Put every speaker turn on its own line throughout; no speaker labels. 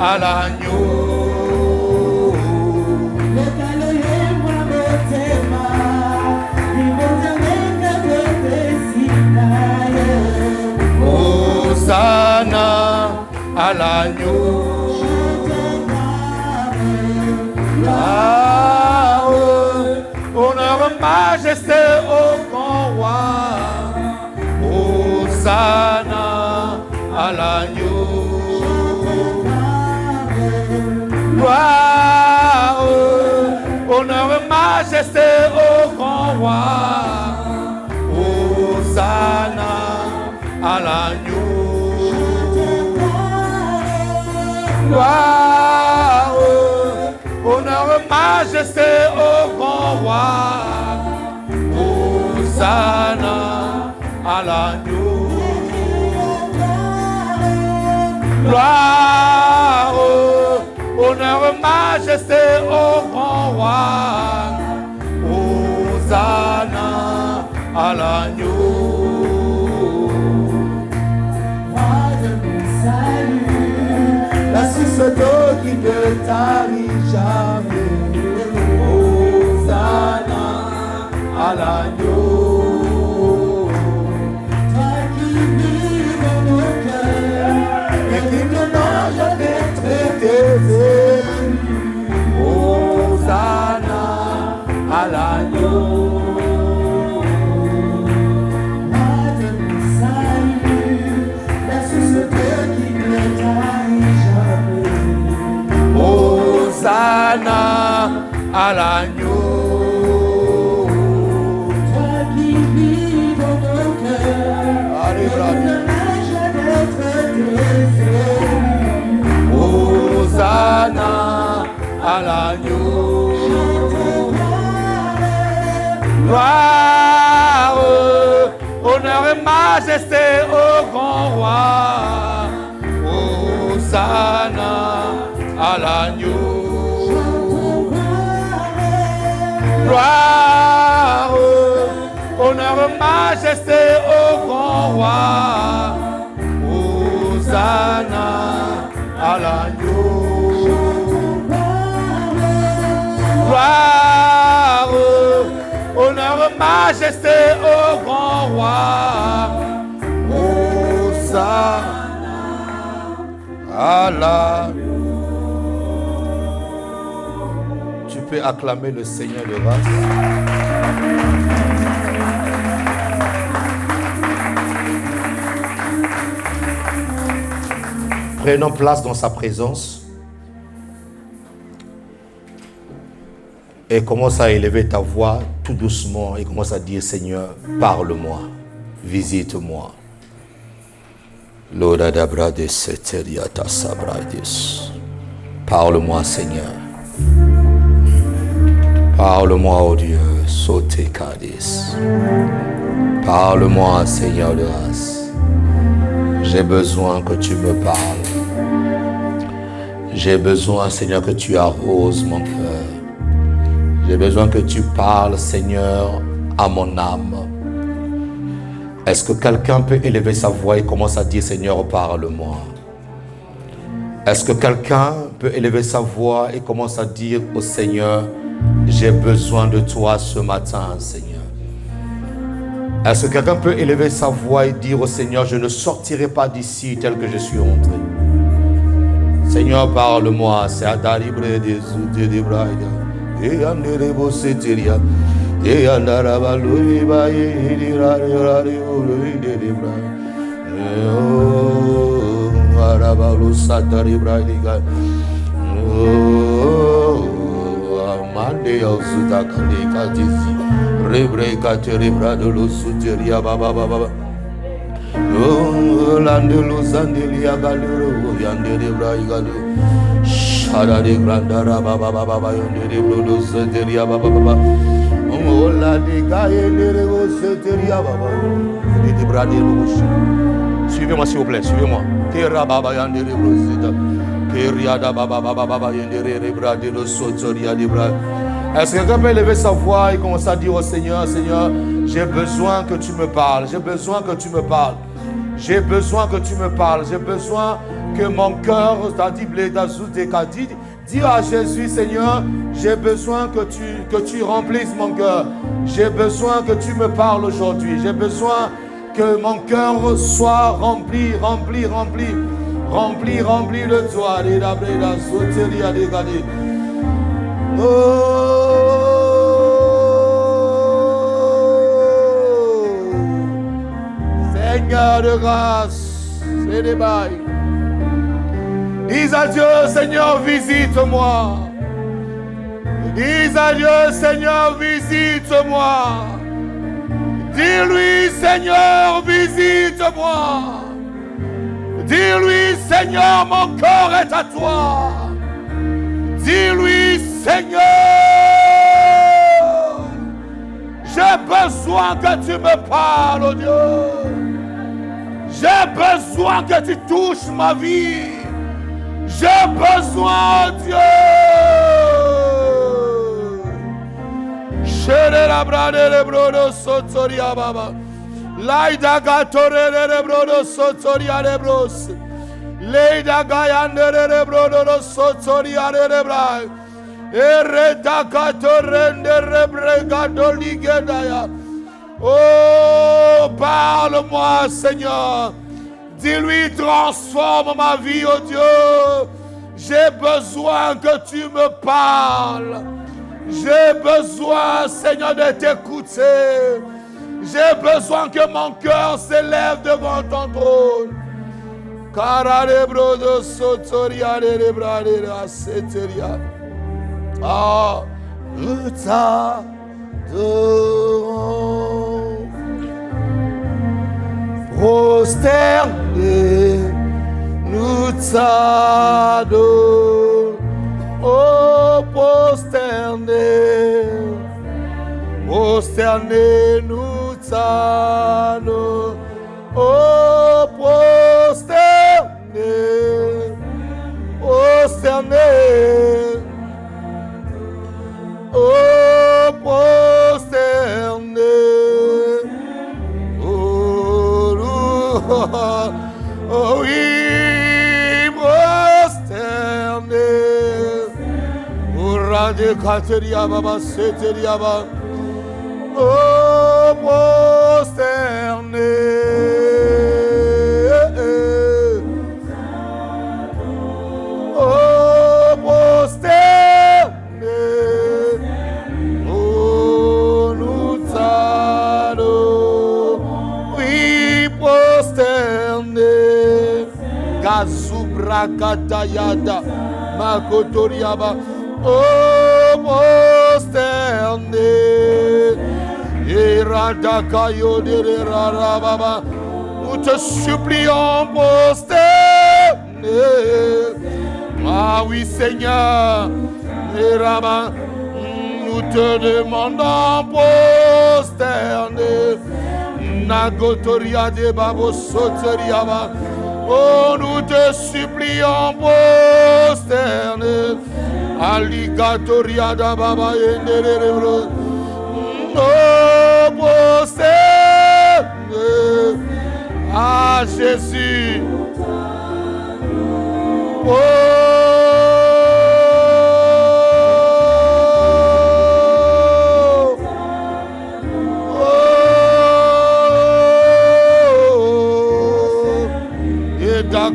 à l'agneau. Hosanna à l'agneau. Honneur, majesté au grand roi. Hosanna à l'agneau. Gloire, honneur, majesté au grand roi. Hosanna à l'agneau. Gloire, honneur, majesté au grand roi. Hosanna à l'agneau. Gloire, honneur, majesté au grand roi. Hosanna à l'agneau. La succédo qui ne tarit jamais. Hosanna à l'agneau. Toi qui vis dans nos cœurs et qui ne n'a jamais traité. Hosanna à l'agneau. Hosanna à l'agneau. Toi qui vis dans nos cœurs, Hosanna à l'agneau. Gloire, honneur et majesté au grand roi. Hosanna à l'agneau. Gloire, honneur, majesté au grand roi. Hosanna à l'agneau. Gloire, honneur, majesté au grand roi. Hosanna à l'agneau. Tu peux acclamer le Seigneur de grâce. Prenons place dans sa présence et commence à élever ta voix tout doucement et commence à dire: Seigneur, parle-moi, visite-moi. Parle-moi, Seigneur. Parle-moi, oh Dieu, sauté Cadiz. Parle-moi, Seigneur de grâce. J'ai besoin que tu me parles. J'ai besoin, Seigneur, que tu arroses mon cœur. J'ai besoin que tu parles, Seigneur, à mon âme. Est-ce que quelqu'un peut élever sa voix et commence à dire: Seigneur, parle-moi? Est-ce que quelqu'un peut élever sa voix et commence à dire au Seigneur: j'ai besoin de toi ce matin, Seigneur? Est-ce que quelqu'un peut élever sa voix et dire au Seigneur: je ne sortirai pas d'ici tel que je suis entré? Seigneur, parle-moi. C'est Adaribre des outils de Braïda. Et Anderebo Seteria. Et Andarabalou Baye. Et Oh, Arabalou Satari Braïda. Oh, Amande Osutakande Katisi. Rebreka Terebra de l'Osuteria Baba Baba. Oh, Landelo Sandelia Galero, Yandere Braigado, Shada de Grandara Baba Baba, Yandere Brodo Seteria Baba Baba, Oh, la de Gaël Seteria Baba, de Bradero. Suivez-moi, s'il vous plaît, suivez-moi. Kera Baba Yandere Brosita, Keriada Baba Baba Yandere Bradero Sotoria de Brad. Est-ce que quelqu'un peut lever sa voix et commencer à dire au Seigneur: Seigneur, j'ai besoin que tu me parles, j'ai besoin que tu me parles, j'ai besoin que tu me parles, j'ai besoin que mon cœur, dis à Jésus, Seigneur, j'ai besoin que tu remplisses mon cœur. J'ai besoin que tu me parles aujourd'hui. J'ai besoin que mon cœur soit rempli de toi. Seigneur de grâce, c'est des bails. Dis à Dieu, Seigneur, visite-moi. Dis à Dieu, Seigneur, visite-moi. Dis-lui, Seigneur, visite-moi. Dis-lui, Seigneur, mon corps est à toi. Dis-lui, Seigneur, j'ai besoin que tu me parles, oh Dieu. J'ai besoin que tu touches ma vie. J'ai besoin, Dieu. Chere la brade le brodo sotoria baba. Laida gatore le brodo sotoria le bros. Leida gayande le brodo sotoria le bra. Ereta katorende rebrega doligedaya. Oh, parle-moi, Seigneur. Dis-lui, transforme ma vie, oh Dieu. J'ai besoin que tu me parles. J'ai besoin, Seigneur, de t'écouter. J'ai besoin que mon cœur s'élève devant ton trône. Caralebro sotoria de brade la seteria. Ah, nous t'adorons. Prosterné, nous t'adorons. Oh, prosterné, nous t'adorons. Oh, prosterné, oh, prosterné. Oh oui, prosterné. Urade kateria baba seteria baba. Oh, prosterné. Oh, prosterné. Oh, nous t'adorons. Oui, prosterné. Gazubra katayada makotoriaba. Oh, prosterné. Iradakayo de rarababa. Nous te supplions, prosterné. Ah oui, Seigneur. Iraba. Nous te demandons, prosterné. Nagotoria de babo soteriaba. Oh, nous te supplions, prosterné. Alligatoria da baba yenderebro. Oh, prosterné. Ah, Jésus. Oh.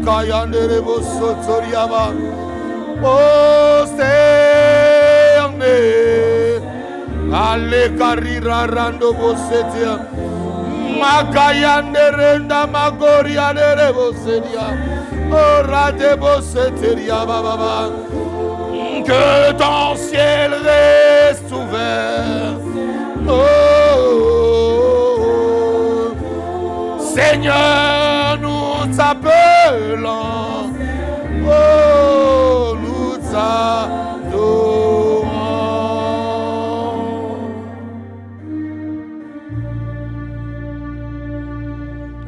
Kayandere bosotoriaba. Prosterné. Ale karira rando bosetia. Makayandere nda magoria dere bosetia. Ora de bosetia baba. Que ton ciel reste ouvert. Oh, Seigneur, nous t'appelons. Oh, nous t'adorons.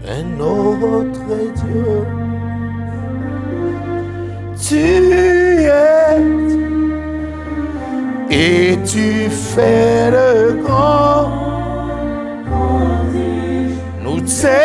Un autre Dieu, tu es et tu fais le grand. Nous t'aidons.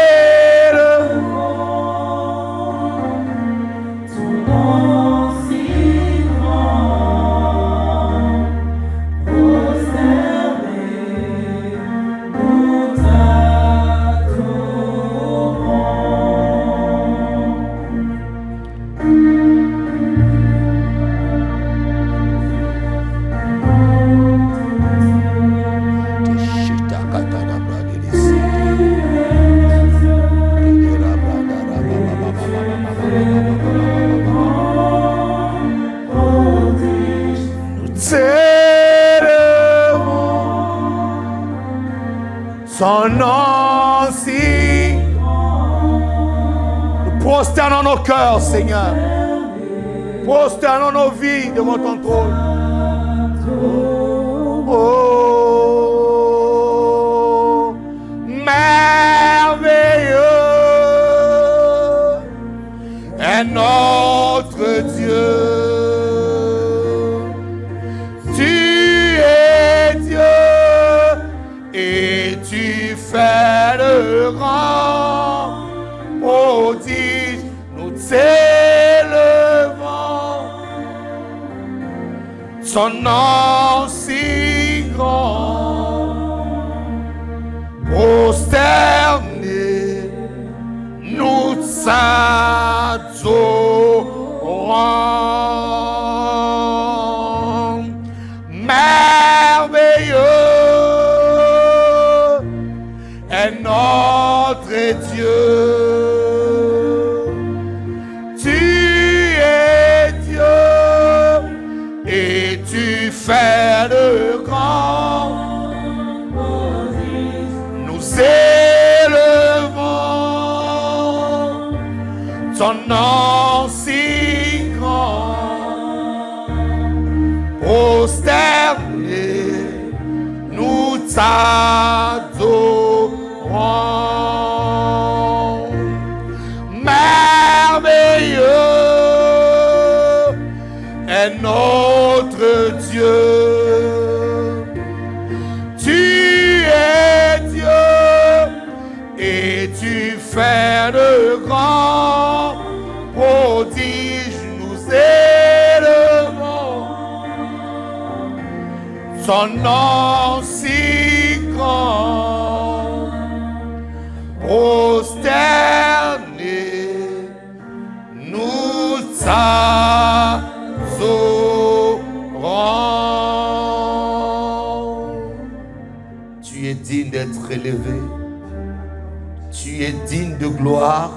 t'élevons. Son nom si nous prosternons nos cœurs, Seigneur. Prosternons nos vies devant ton trône. Oh, merveilleux est notre Dieu. Tu es Dieu et tu fais le grand prodige. Nous t'élevons. Son nom si grand, prosterné, nous t'adorons. Merveilleux est notre Dieu. Fais le grand, nous élevons ton nom si grand, prosterné, nous t'adorons. Merveilleux est notre Dieu. Tu es Dieu et tu fais de grands prodiges. Nous élevons son nom si grand, prosterné, nous tu es digne d'être élevé. Tu es digne de gloire.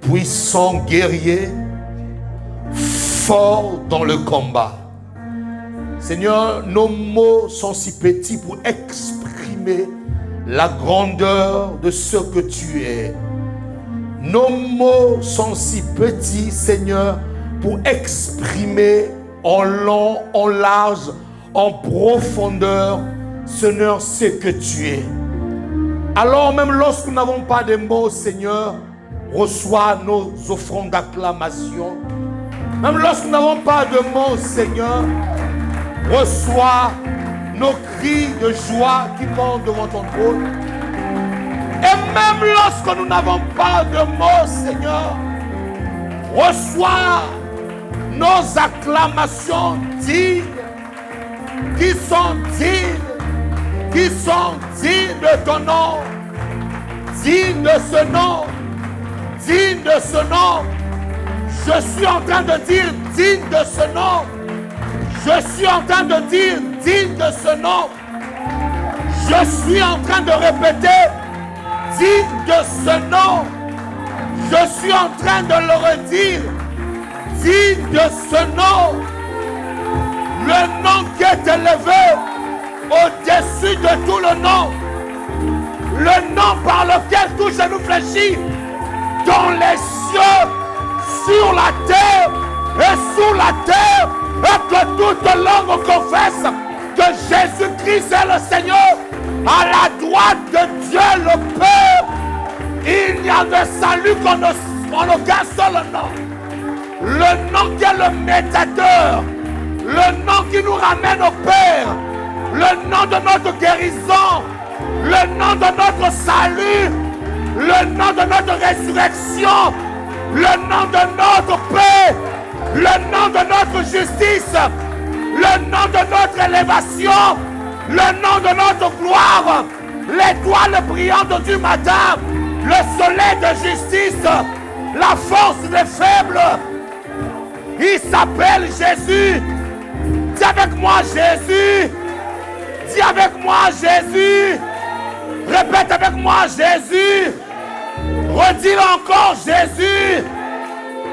Puissant guerrier, fort dans le combat. Seigneur, nos mots sont si petits pour exprimer la grandeur de ce que tu es. Nos mots sont si petits, Seigneur, pour exprimer en long, en large, en profondeur, Seigneur, ce que tu es. Alors même lorsque nous n'avons pas de mots, Seigneur, reçois nos offrandes d'acclamation. Même lorsque nous n'avons pas de mots, Seigneur, reçois nos cris de joie qui montent devant ton trône. Et même lorsque nous n'avons pas de mots, Seigneur, reçois nos acclamations dignes, qui sont dignes de ton nom, dignes de ce nom, dignes de ce nom. Je suis en train de dire digne de ce nom. Je suis en train de dire digne de ce nom. Je suis en train de répéter digne de ce nom. Je suis en train de le redire. Digne de ce nom. Le nom qui est élevé au-dessus de tout le nom. Le nom par lequel tout genou fléchit dans les cieux, sur la terre et sous la terre, et que toute langue confesse que Jésus-Christ est le Seigneur, à la droite de Dieu le Père. Il n'y a de salut qu'en aucun seul nom. Le nom qui est le médiateur, le nom qui nous ramène au Père, le nom de notre guérison, le nom de notre salut, le nom de notre résurrection, le nom de notre paix, le nom de notre justice, le nom de notre élévation, le nom de notre gloire, l'étoile brillante du matin, le soleil de justice, la force des faibles. Il s'appelle Jésus. Dis avec moi Jésus. Dis avec moi Jésus. Répète avec moi Jésus. Redis-le encore Jésus.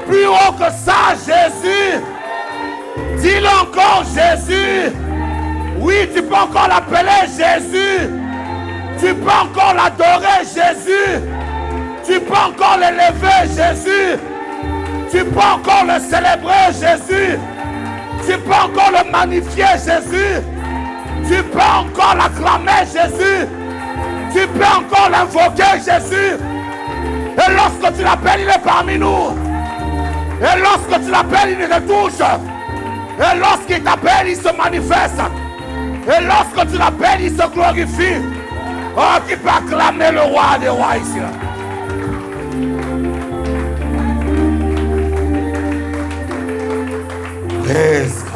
Plus haut que ça Jésus. Dis-le encore, Jésus. Oui, tu peux encore l'appeler Jésus. Tu peux encore l'adorer, Jésus. Tu peux encore l'élever, Jésus. Tu peux encore le célébrer, Jésus. Tu peux encore le magnifier, Jésus. Tu peux encore l'acclamer, Jésus. Tu peux encore l'invoquer, Jésus. Et lorsque tu l'appelles, il est parmi nous. Et lorsque tu l'appelles, il te touche. Et lorsqu'il t'appelle, il se manifeste. Et lorsque tu l'appelles, il se glorifie. Oh, qui peut acclamer le roi des rois ici. Praise God.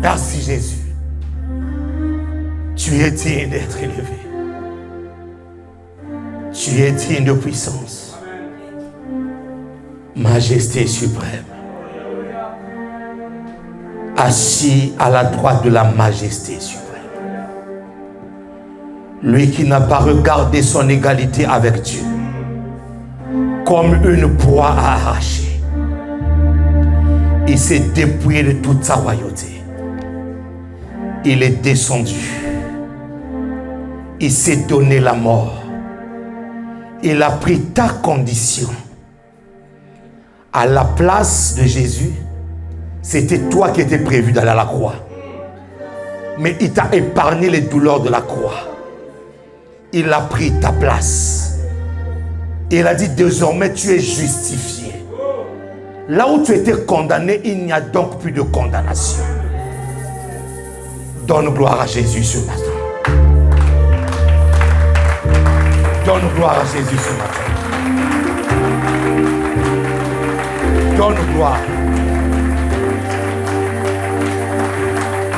Merci Jésus. Tu es digne d'être élevé. Tu es digne de puissance. Majesté suprême. Assis à la droite de la majesté suprême. Lui qui n'a pas regardé son égalité avec Dieu comme une proie à arracher. Il s'est dépouillé de toute sa royauté. Il est descendu. Il s'est donné la mort. Il a pris ta condition. À la place de Jésus, c'était toi qui étais prévu d'aller à la croix. Mais il t'a épargné les douleurs de la croix. Il a pris ta place. Il a dit désormais tu es justifié. Là où tu étais condamné, il n'y a donc plus de condamnation. Donne gloire à Jésus ce matin. Donne gloire à Jésus ce matin. Donne gloire.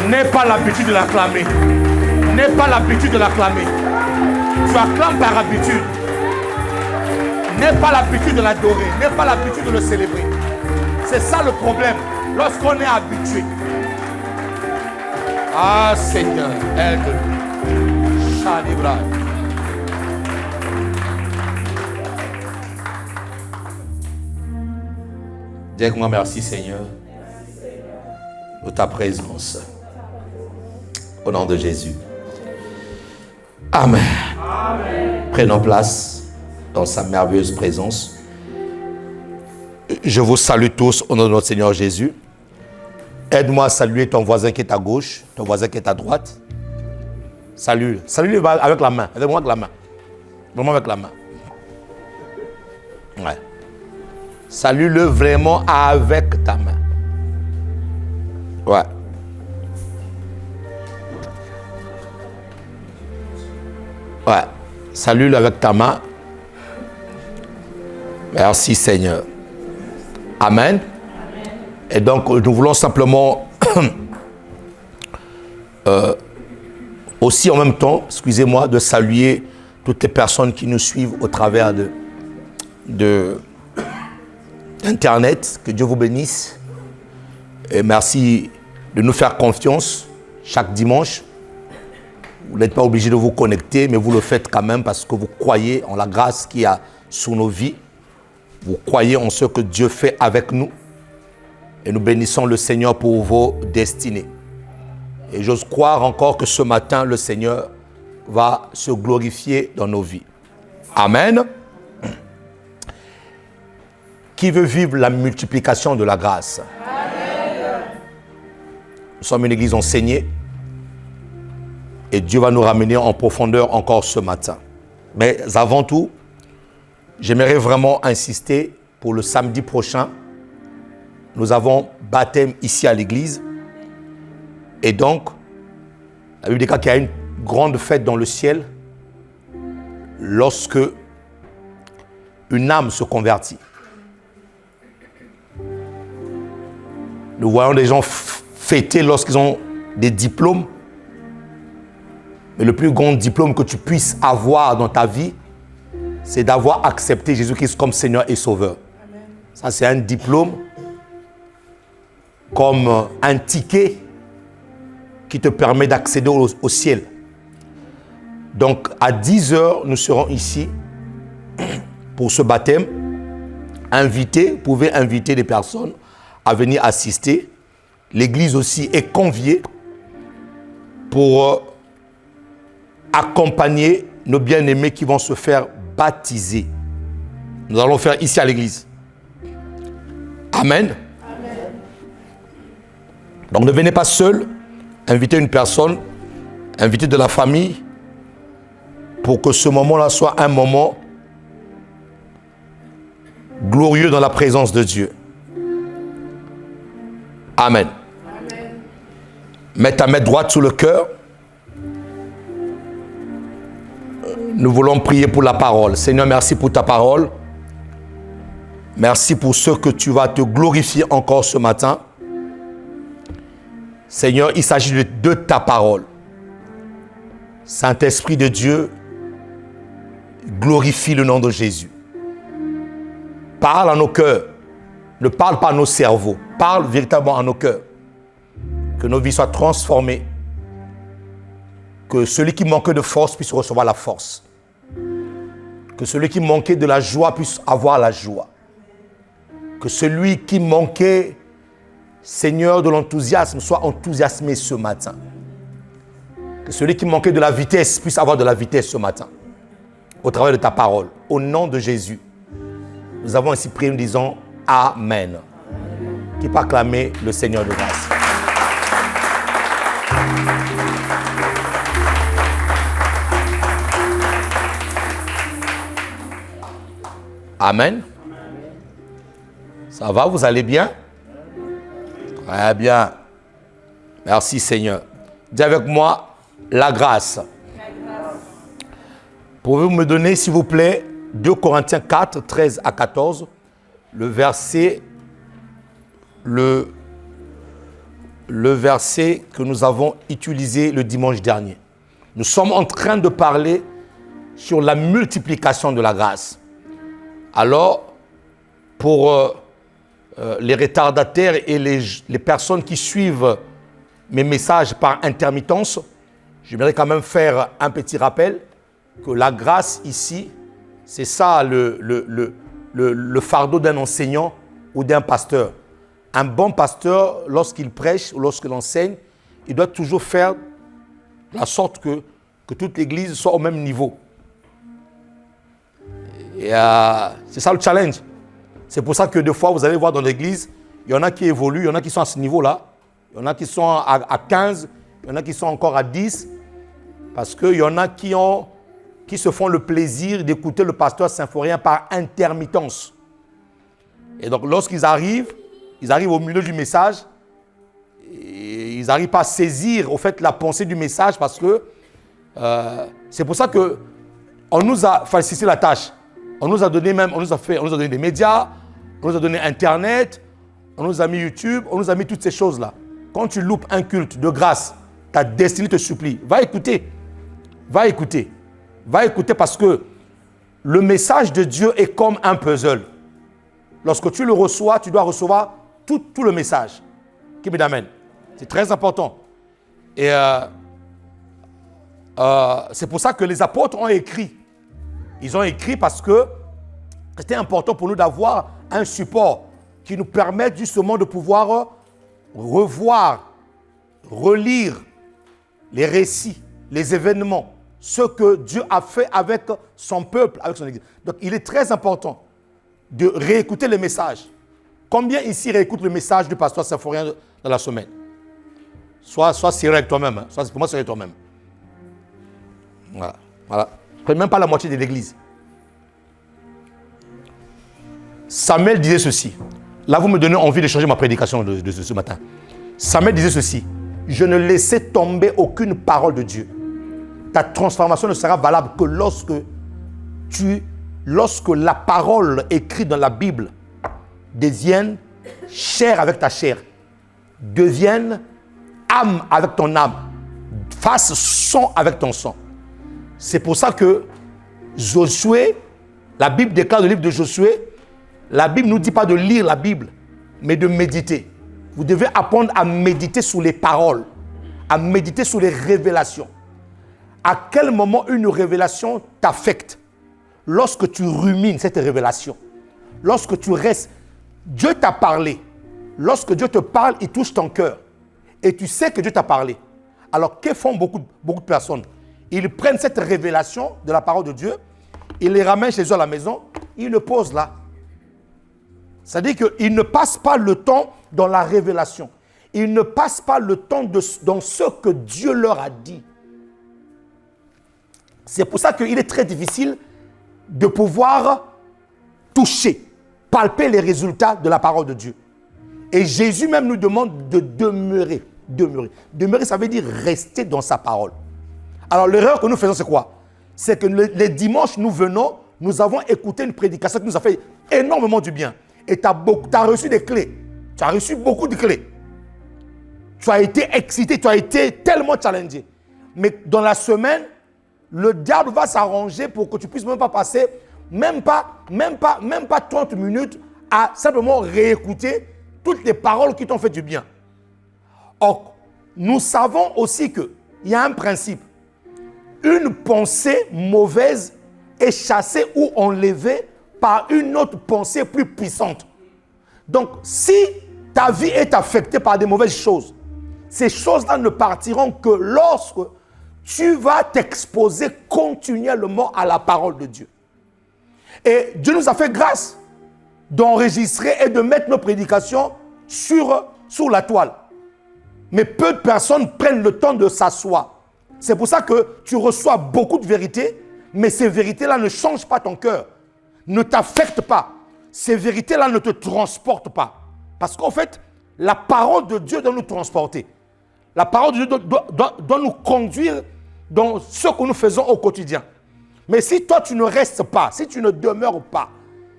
N'aie pas l'habitude de l'acclamer. N'aie pas l'habitude de l'acclamer. Tu acclames par habitude. N'aie pas l'habitude de l'adorer. N'aie pas l'habitude de le célébrer. C'est ça le problème. Lorsqu'on est habitué. Ah Seigneur, aide-nous. Shadibra. Dis avec moi merci Seigneur de ta présence. Au nom de Jésus. Amen. Amen. Prenons place dans sa merveilleuse présence. Je vous salue tous au nom de notre Seigneur Jésus. Aide-moi à saluer ton voisin qui est à gauche, ton voisin qui est à droite. Salue. Salue-le avec la main. Aide-moi avec la main. Vraiment avec la main. Ouais. Salue-le vraiment avec ta main. Ouais. Ouais. Salue-le avec ta main. Merci Seigneur. Amen. Et donc, nous voulons simplement aussi en même temps, excusez-moi, de saluer toutes les personnes qui nous suivent au travers d'Internet. Que Dieu vous bénisse. Et merci de nous faire confiance chaque dimanche. Vous n'êtes pas obligé de vous connecter, mais vous le faites quand même parce que vous croyez en la grâce qu'il y a sur nos vies. Vous croyez en ce que Dieu fait avec nous. Et nous bénissons le Seigneur pour vos destinées. Et j'ose croire encore que ce matin, le Seigneur va se glorifier dans nos vies. Amen. Qui veut vivre la multiplication de la grâce? Amen. Nous sommes une église enseignée. Et Dieu va nous ramener en profondeur encore ce matin. Mais avant tout, j'aimerais vraiment insister pour le samedi prochain. Nous avons baptême ici à l'église. Et donc, la Bible dit qu'il y a une grande fête dans le ciel lorsque une âme se convertit. Nous voyons des gens fêter lorsqu'ils ont des diplômes. Mais le plus grand diplôme que tu puisses avoir dans ta vie, c'est d'avoir accepté Jésus-Christ comme Seigneur et Sauveur. Amen. Ça, c'est un diplôme comme un ticket qui te permet d'accéder au ciel. Donc, à 10h, nous serons ici pour ce baptême. Vous pouvez inviter des personnes à venir assister. L'église aussi est conviée pour accompagner nos bien-aimés qui vont se faire baptiser. Nous allons faire ici à l'église. Amen. Amen. Donc ne venez pas seul, invitez une personne, invitez de la famille pour que ce moment-là soit un moment glorieux dans la présence de Dieu. Amen. Amen. Mets ta main droite sur le cœur. Nous voulons prier pour la parole. Seigneur, merci pour ta parole. Merci pour ce que tu vas te glorifier encore ce matin. Seigneur, il s'agit de ta parole. Saint-Esprit de Dieu, glorifie le nom de Jésus. Parle à nos cœurs. Ne parle pas à nos cerveaux. Parle véritablement à nos cœurs. Que nos vies soient transformées. Que celui qui manquait de force puisse recevoir la force. Que celui qui manquait de la joie puisse avoir la joie. Que celui qui manquait, Seigneur, de l'enthousiasme soit enthousiasmé ce matin. Que celui qui manquait de la vitesse puisse avoir de la vitesse ce matin. Au travers de ta parole. Au nom de Jésus. Nous avons ainsi prié, nous disons Amen. Qui peut acclamer le Seigneur de grâce. Amen. Ça va, vous allez bien? Très bien. Merci Seigneur. Dis avec moi, la grâce. Pouvez-vous me donner, s'il vous plaît, 2 Corinthiens 4, 13 à 14, le verset que nous avons utilisé le dimanche dernier. Nous sommes en train de parler sur la multiplication de la grâce. Alors, pour les retardataires et les personnes qui suivent mes messages par intermittence, j'aimerais quand même faire un petit rappel que la grâce ici, c'est ça le fardeau d'un enseignant ou d'un pasteur. Un bon pasteur, lorsqu'il prêche ou lorsqu'il enseigne, il doit toujours faire de la sorte que toute l'église soit au même niveau. Et c'est ça le challenge. C'est pour ça que des fois, vous allez voir dans l'église, il y en a qui évoluent, il y en a qui sont à ce niveau-là, il y en a qui sont à 15, il y en a qui sont encore à 10, parce qu'il y en a qui se font le plaisir d'écouter le pasteur symphorien par intermittence. Et donc, lorsqu'ils arrivent au milieu du message, et ils n'arrivent pas à saisir au fait la pensée du message parce que c'est pour ça que on nous a facilité la tâche. On nous a donné des médias, on nous a donné Internet, on nous a mis YouTube, on nous a mis toutes ces choses-là. Quand tu loupes un culte de grâce, ta destinée te supplie. Va écouter. Va écouter. Va écouter parce que le message de Dieu est comme un puzzle. Lorsque tu le reçois, tu dois recevoir tout le message. Qui me l'amène. C'est très important. Et c'est pour ça que les apôtres ont écrit. Ils ont écrit parce que c'était important pour nous d'avoir un support qui nous permette justement de pouvoir revoir, relire les récits, les événements, ce que Dieu a fait avec son peuple, avec son Église. Donc, il est très important de réécouter les messages. Combien ici réécoutent le message du pasteur symphorien dans la semaine? Sois sérieux avec toi-même. Hein. Sois pour moi sérieux avec toi-même. Voilà. Même pas la moitié de l'église. Samuel disait ceci. Là, vous me donnez envie de changer ma prédication de ce matin. Samuel disait ceci. Je ne laissais tomber aucune parole de Dieu. Ta transformation ne sera valable que lorsque la parole écrite dans la Bible devienne chair avec ta chair, devienne âme avec ton âme, fasse sang avec ton sang. C'est pour ça que Josué, la Bible déclare dans le livre de Josué, la Bible ne nous dit pas de lire la Bible, mais de méditer. Vous devez apprendre à méditer sur les paroles, à méditer sur les révélations. À quel moment une révélation t'affecte? Lorsque tu rumines cette révélation, lorsque tu restes, Dieu t'a parlé,
lorsque Dieu te parle, il touche ton cœur. Et tu sais que Dieu t'a parlé. Alors, que font beaucoup de personnes? Ils prennent cette révélation de la parole de Dieu, ils les ramènent chez eux à la maison, ils le posent là. C'est-à-dire qu'ils ne passent pas le temps dans la révélation. Ils ne passent pas le temps dans ce que Dieu leur a dit. C'est pour ça qu'il est très difficile de pouvoir toucher, palper les résultats de la parole de Dieu. Et Jésus même nous demande de demeurer. Demeurer, ça veut dire rester dans sa parole. Alors l'erreur que nous faisons, c'est quoi? C'est que les dimanches, nous avons écouté une prédication qui nous a fait énormément du bien. Et tu as reçu des clés. Tu as reçu beaucoup de clés. Tu as été excité, tu as été tellement challengé. Mais dans la semaine, le diable va s'arranger pour que tu puisses même pas passer, même pas 30 minutes à simplement réécouter toutes les paroles qui t'ont fait du bien. Or, nous savons aussi qu'il y a un principe. Une pensée mauvaise est chassée ou enlevée par une autre pensée plus puissante. Donc, si ta vie est affectée par des mauvaises choses, ces choses-là ne partiront que lorsque tu vas t'exposer continuellement à la parole de Dieu. Et Dieu nous a fait grâce d'enregistrer et de mettre nos prédications sur la toile. Mais peu de personnes prennent le temps de s'asseoir. C'est pour ça que tu reçois beaucoup de vérités, mais ces vérités-là ne changent pas ton cœur, ne t'affectent pas. Ces vérités-là ne te transportent pas. Parce qu'en fait, la parole de Dieu doit nous transporter. La parole de Dieu doit nous conduire dans ce que nous faisons au quotidien. Mais si toi, tu ne restes pas, si tu ne demeures pas,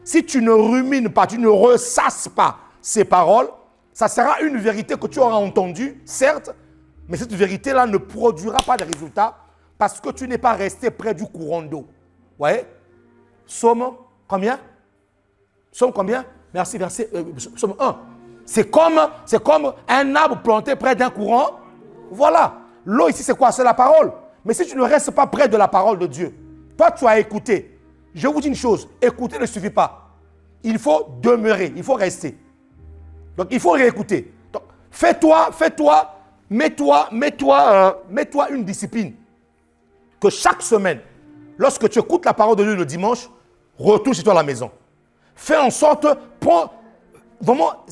si tu ne rumines pas, tu ne ressasses pas ces paroles, ça sera une vérité que tu auras entendue, certes, mais cette vérité-là ne produira pas de résultats parce que tu n'es pas resté près du courant d'eau. Vous voyez? Psaume combien? Psaume combien? Merci, verset psaume 1. C'est comme un arbre planté près d'un courant. Voilà. L'eau ici, c'est quoi? C'est la parole. Mais si tu ne restes pas près de la parole de Dieu, toi, tu as écouté. Je vous dis une chose, écouter ne suffit pas. Il faut demeurer, il faut rester. Donc, il faut réécouter. Donc, mets-toi une discipline. Que chaque semaine, lorsque tu écoutes la parole de Dieu le dimanche, retourne chez toi à la maison. Fais en sorte, vraiment,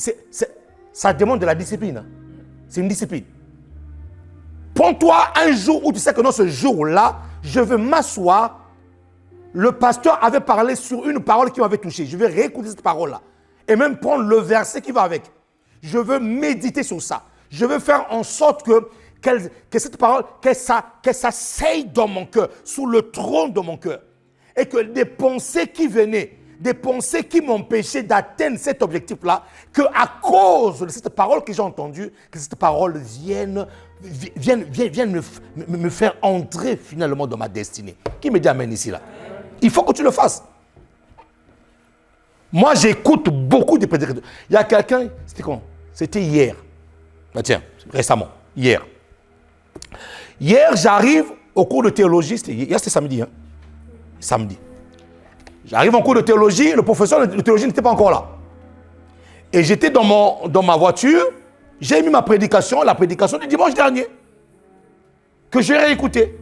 ça demande de la discipline. Hein. C'est une discipline. Prends-toi un jour où tu sais que dans ce jour-là, je veux m'asseoir. Le pasteur avait parlé sur une parole qui m'avait touché. Je vais réécouter cette parole-là. Et même prendre le verset qui va avec. Je veux méditer sur ça. Je veux faire en sorte que cette parole, que ça s'aille dans mon cœur, sous le trône de mon cœur. Et que des pensées qui venaient, des pensées qui m'empêchaient d'atteindre cet objectif-là, qu'à cause de cette parole que j'ai entendue, que cette parole vienne me faire entrer finalement dans ma destinée. Qui me dit amen ici là? Il faut que tu le fasses. Moi, j'écoute beaucoup de prédicateurs. Il y a quelqu'un, c'était quand? C'était hier. Ben tiens, récemment, hier. Hier, j'arrive au cours de théologie. Hier, c'était samedi. Hein? Samedi. J'arrive en cours de théologie. Le professeur de théologie n'était pas encore là. Et j'étais dans ma voiture. J'ai mis ma prédication, la prédication du dimanche dernier, que j'ai réécoutée.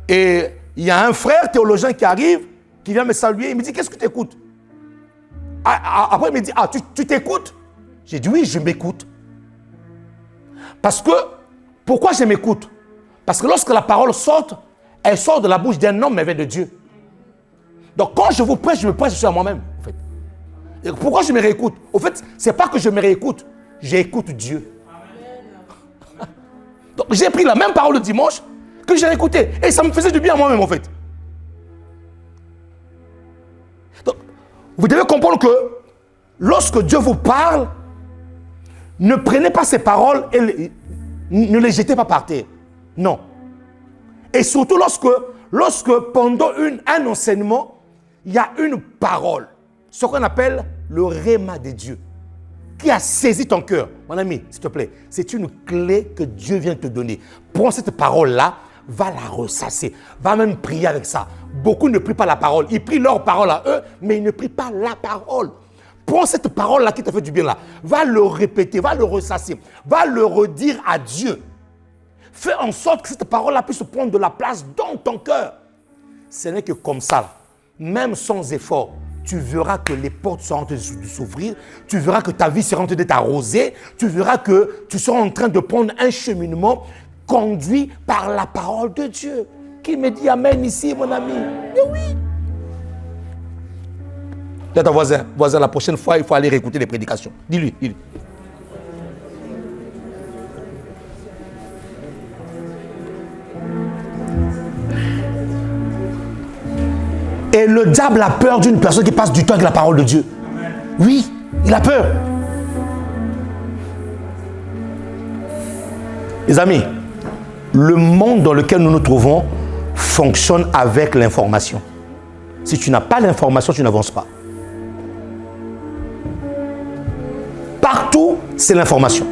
Et il y a un frère théologien qui arrive, qui vient me saluer. Il me dit, qu'est-ce que tu écoutes? Après, il me dit, tu t'écoutes? J'ai dit, oui, je m'écoute. Parce que, pourquoi je m'écoute? Parce que lorsque la parole sort, elle sort de la bouche d'un homme, mais elle vient de Dieu. Donc, quand je vous prêche, je me prêche sur moi-même, en fait. Et pourquoi je me réécoute? Au fait, ce n'est pas que je me réécoute, j'écoute Dieu. Donc, j'ai pris la même parole le dimanche que j'ai réécoutée. Et ça me faisait du bien à moi-même, en fait. Donc, vous devez comprendre que lorsque Dieu vous parle, ne prenez pas ces paroles et ne les jetez pas par terre. Non. Et surtout lorsque pendant un enseignement, il y a une parole, ce qu'on appelle le rhéma de Dieu, qui a saisi ton cœur. Mon ami, s'il te plaît, c'est une clé que Dieu vient te donner. Prends cette parole-là, va la ressasser, va même prier avec ça. Beaucoup ne prient pas la parole. Ils prient leur parole à eux, mais ils ne prient pas la parole. Prends cette parole-là qui t'a fait du bien là. Va le répéter, va le ressasser. Va le redire à Dieu. Fais en sorte que cette parole-là puisse prendre de la place dans ton cœur. Ce n'est que comme ça, même sans effort, tu verras que les portes sont en train de s'ouvrir. Tu verras que ta vie sera en train d'être arrosée. Tu verras que tu seras en train de prendre un cheminement conduit par la parole de Dieu. Qui me dit amen ici, mon ami? Mais oui. Dis à ton voisin, la prochaine fois, il faut aller réécouter les prédications. Dis-lui. Et le diable a peur d'une personne qui passe du temps avec la parole de Dieu. Oui, il a peur. Les amis, le monde dans lequel nous nous trouvons fonctionne avec l'information. Si tu n'as pas l'information, tu n'avances pas. Partout, c'est l'information.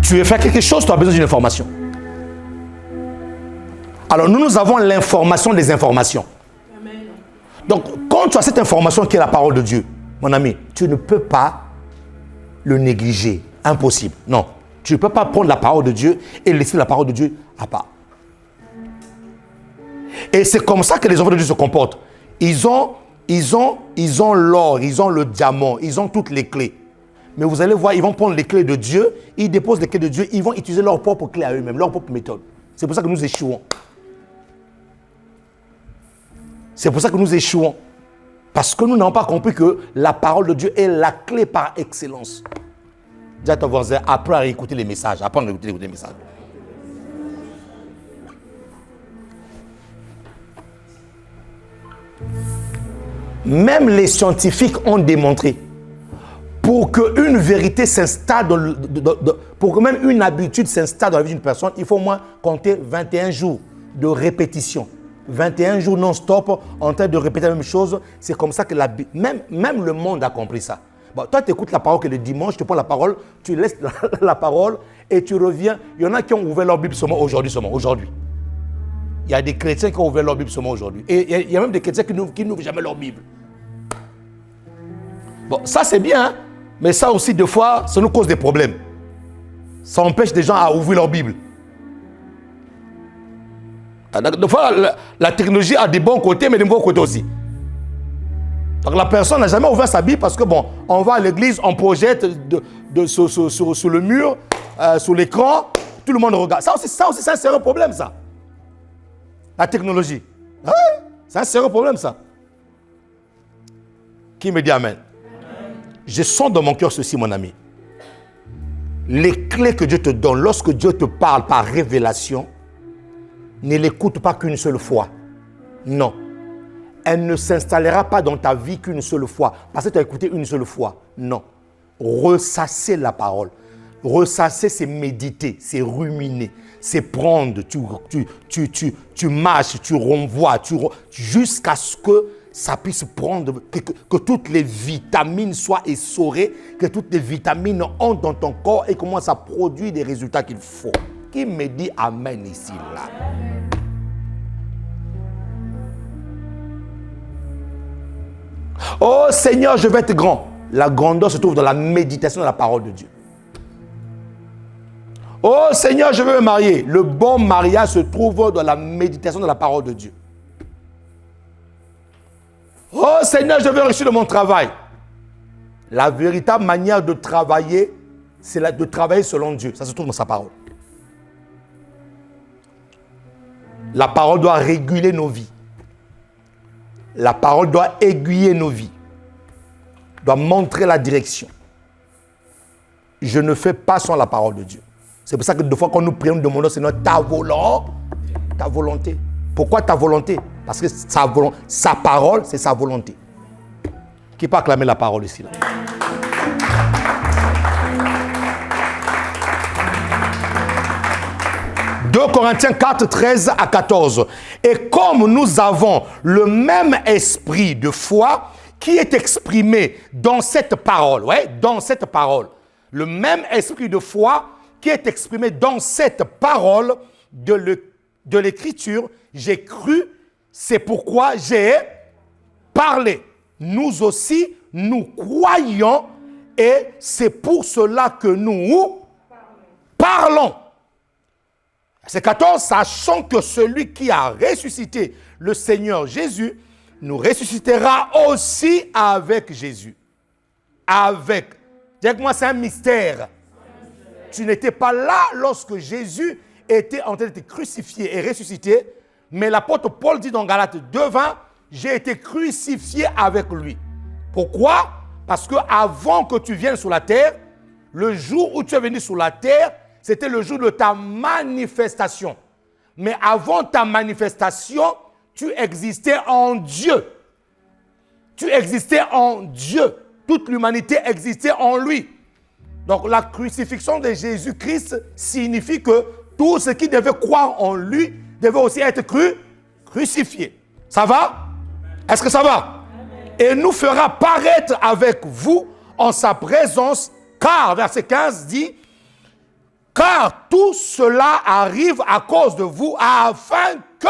Tu veux faire quelque chose, tu as besoin d'une information. Alors, nous avons l'information des informations. Amen. Donc, quand tu as cette information qui est la parole de Dieu, mon ami, tu ne peux pas le négliger. Impossible. Non. Tu ne peux pas prendre la parole de Dieu et laisser la parole de Dieu à part. Et c'est comme ça que les enfants de Dieu se comportent. Ils ont l'or, ils ont le diamant, ils ont toutes les clés. Mais vous allez voir, ils vont prendre les clés de Dieu, ils déposent les clés de Dieu, ils vont utiliser leur propre clé à eux-mêmes, leur propre méthode. C'est pour ça que nous échouons. C'est pour ça que nous échouons. Parce que nous n'avons pas compris que la parole de Dieu est la clé par excellence. Dis à ton voisin, apprends à écouter les messages. Apprends à écouter les messages. Même les scientifiques ont démontré, pour qu'une vérité s'installe, pour que même une habitude s'installe dans la vie d'une personne, il faut au moins compter 21 jours de répétition. 21 jours non-stop en train de répéter la même chose. C'est comme ça que même le monde a compris ça. Bon, toi, tu écoutes la parole que le dimanche, tu prends la parole, tu laisses la parole et tu reviens. Il y en a qui ont ouvert leur Bible seulement aujourd'hui. Il y a des chrétiens qui ont ouvert leur Bible seulement aujourd'hui. Et il y a même des chrétiens qui n'ouvrent jamais leur Bible. Bon, ça c'est bien, hein? Mais ça aussi, des fois, ça nous cause des problèmes. Ça empêche des gens à ouvrir leur Bible. Des fois, la technologie a des bons côtés, mais des mauvais côtés aussi. Donc la personne n'a jamais ouvert sa Bible parce que, bon, on va à l'église, on projette sur le mur, sur l'écran, tout le monde regarde. Ça aussi c'est un sérieux problème, ça. La technologie. Ah ouais, c'est un sérieux problème, ça. Qui me dit amen? Je sens dans mon cœur ceci, mon ami. Les clés que Dieu te donne, lorsque Dieu te parle par révélation, ne l'écoute pas qu'une seule fois. Non. Elle ne s'installera pas dans ta vie qu'une seule fois. Parce que tu as écouté une seule fois. Non. Ressasser la parole. Ressasser, c'est méditer, c'est ruminer, c'est prendre, tu marches, tu renvoies, jusqu'à ce que ça puisse prendre, que toutes les vitamines soient essorées, que toutes les vitamines entrent dans ton corps et commencent à produire des résultats qu'il faut. Qui me dit amen ici, là? Oh Seigneur, je vais être grand. La grandeur se trouve dans la méditation de la parole de Dieu. Oh Seigneur, je veux me marier. Le bon mariage se trouve dans la méditation de la parole de Dieu. Oh Seigneur, je veux réussir de mon travail. La véritable manière de travailler, c'est de travailler selon Dieu. Ça se trouve dans sa parole. La parole doit réguler nos vies. La parole doit aiguiller nos vies. Doit montrer la direction. Je ne fais pas sans la parole de Dieu. C'est pour ça que des fois, quand nous prions, nous demandons, Seigneur, ta volonté. Pourquoi ta volonté? Parce que sa parole, c'est sa volonté. Qui peut acclamer la parole ici, là? « 2 Corinthiens 4, 13 à 14. Et comme nous avons le même esprit de foi qui est exprimé dans cette parole, dans cette parole, le même esprit de foi qui est exprimé dans cette parole de l'écriture, j'ai cru, c'est pourquoi j'ai parlé. Nous aussi, nous croyons et c'est pour cela que nous parlons. Verset 14, sachant que celui qui a ressuscité le Seigneur Jésus nous ressuscitera aussi avec Jésus. Avec. Dis-moi, c'est un mystère. Tu n'étais pas là lorsque Jésus était en train d'être crucifié et ressuscité, mais l'apôtre Paul dit dans Galates 2:20, j'ai été crucifié avec lui. Pourquoi? Parce qu'avant que tu viennes sur la terre, le jour où tu es venu sur la terre, c'était le jour de ta manifestation. Mais avant ta manifestation, tu existais en Dieu. Tu existais en Dieu. Toute l'humanité existait en lui. Donc la crucifixion de Jésus-Christ signifie que tous ceux qui devaient croire en lui devaient aussi être crucifiés. Ça va? Est-ce que ça va? Amen. Et nous fera paraître avec vous en sa présence, car, verset 15 dit, car tout cela arrive à cause de vous, afin que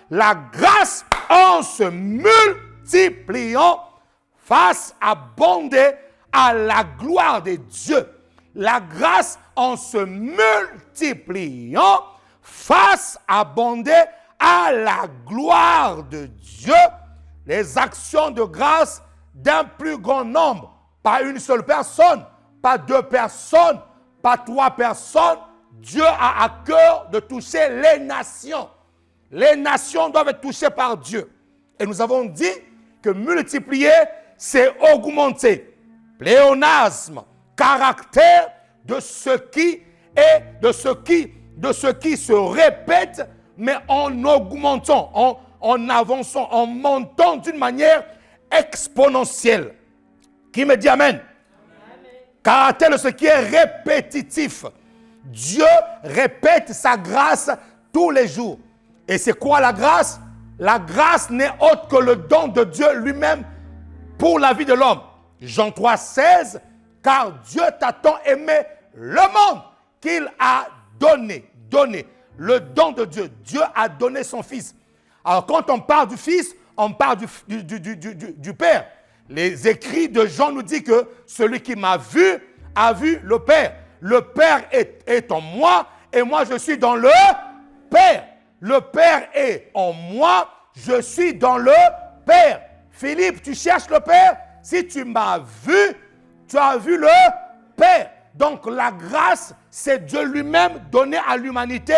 la grâce, en se multipliant, fasse abonder à la gloire de Dieu. La grâce, en se multipliant, fasse abonder à la gloire de Dieu les actions de grâce d'un plus grand nombre. Pas une seule personne, pas deux personnes, pas trois personnes. Dieu a à cœur de toucher les nations. Les nations doivent être touchées par Dieu. Et nous avons dit que multiplier, c'est augmenter. Pléonasme, caractère de ce qui est, de ce qui se répète, mais en augmentant, en avançant, en montant d'une manière exponentielle. Qui me dit amen? Amen. Caractère de ce qui est répétitif. Dieu répète sa grâce tous les jours. Et c'est quoi la grâce? La grâce n'est autre que le don de Dieu lui-même pour la vie de l'homme. Jean 3,16, car Dieu t'a tant aimé le monde qu'il a donné le don de Dieu. Dieu a donné son Fils. Alors quand on parle du Fils, on parle du Père. Les écrits de Jean nous disent que celui qui m'a vu a vu le Père. Le Père est en moi et moi je suis dans le Père. Le Père est en moi, je suis dans le Père. Philippe, tu cherches le Père? Si tu m'as vu, tu as vu le Père. Donc la grâce, c'est Dieu lui-même donné à l'humanité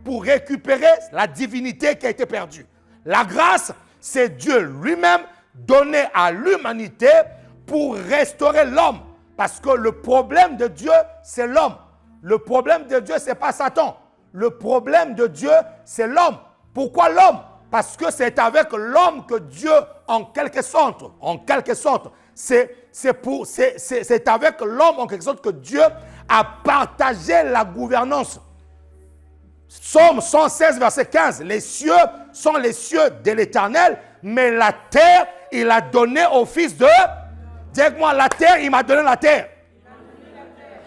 pour récupérer la divinité qui a été perdue. La grâce, c'est Dieu lui-même donné à l'humanité pour restaurer l'homme. Parce que le problème de Dieu, c'est l'homme. Le problème de Dieu, ce n'est pas Satan. Le problème de Dieu, c'est l'homme. Pourquoi l'homme? Parce que c'est avec l'homme que Dieu, en quelque sorte, c'est avec l'homme, en quelque sorte, que Dieu a partagé la gouvernance. Psaume 116, verset 15. Les cieux sont les cieux de l'Éternel, mais la terre, il a donné au Fils de... Dis-moi, la terre, il m'a donné la terre.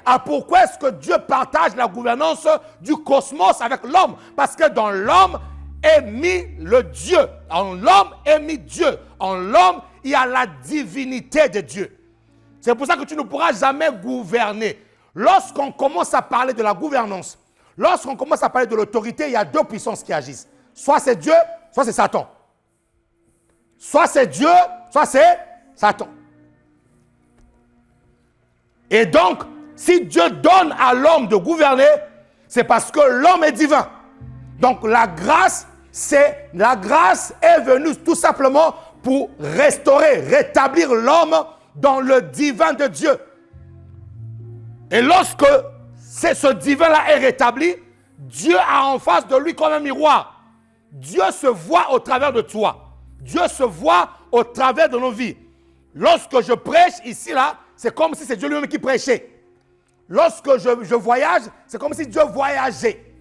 Ah, pourquoi est-ce que Dieu partage la gouvernance du cosmos avec l'homme? Parce que dans l'homme est mis le Dieu. En l'homme est mis Dieu. En l'homme, il y a la divinité de Dieu. C'est pour ça que tu ne pourras jamais gouverner. Lorsqu'on commence à parler de la gouvernance, lorsqu'on commence à parler de l'autorité, il y a deux puissances qui agissent. Soit c'est Dieu, soit c'est Satan. Soit c'est Dieu, soit c'est Satan. Et donc, si Dieu donne à l'homme de gouverner, c'est parce que l'homme est divin. Donc la grâce est venue tout simplement pour restaurer, rétablir l'homme dans le divin de Dieu. Et lorsque ce divin-là est rétabli, Dieu a en face de lui comme un miroir. Dieu se voit au travers de toi. Dieu se voit au travers de nos vies. Lorsque je prêche ici, là, c'est comme si c'est Dieu lui-même qui prêchait. Lorsque je voyage, c'est comme si Dieu voyageait.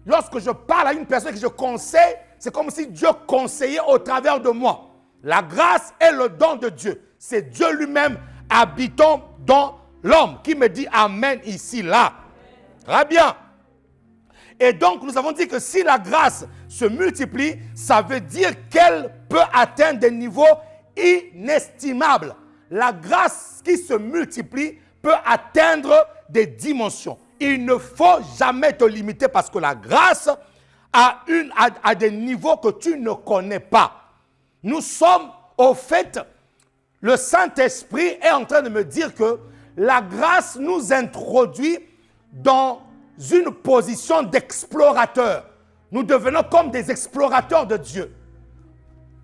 Lorsque je parle à une personne que je conseille, c'est comme si Dieu conseillait au travers de moi. La grâce est le don de Dieu. C'est Dieu lui-même habitant dans l'homme qui me dit Amen ici, là. Très bien. Et donc, nous avons dit que si la grâce se multiplie, ça veut dire qu'elle peut atteindre des niveaux inestimables. la grâce qui se multiplie peut atteindre des dimensions. Il ne faut jamais te limiter parce que la grâce a des niveaux que tu ne connais pas. Nous sommes, au fait, le Saint-Esprit est en train de me dire que la grâce nous introduit dans une position d'explorateur. Nous devenons comme des explorateurs de Dieu.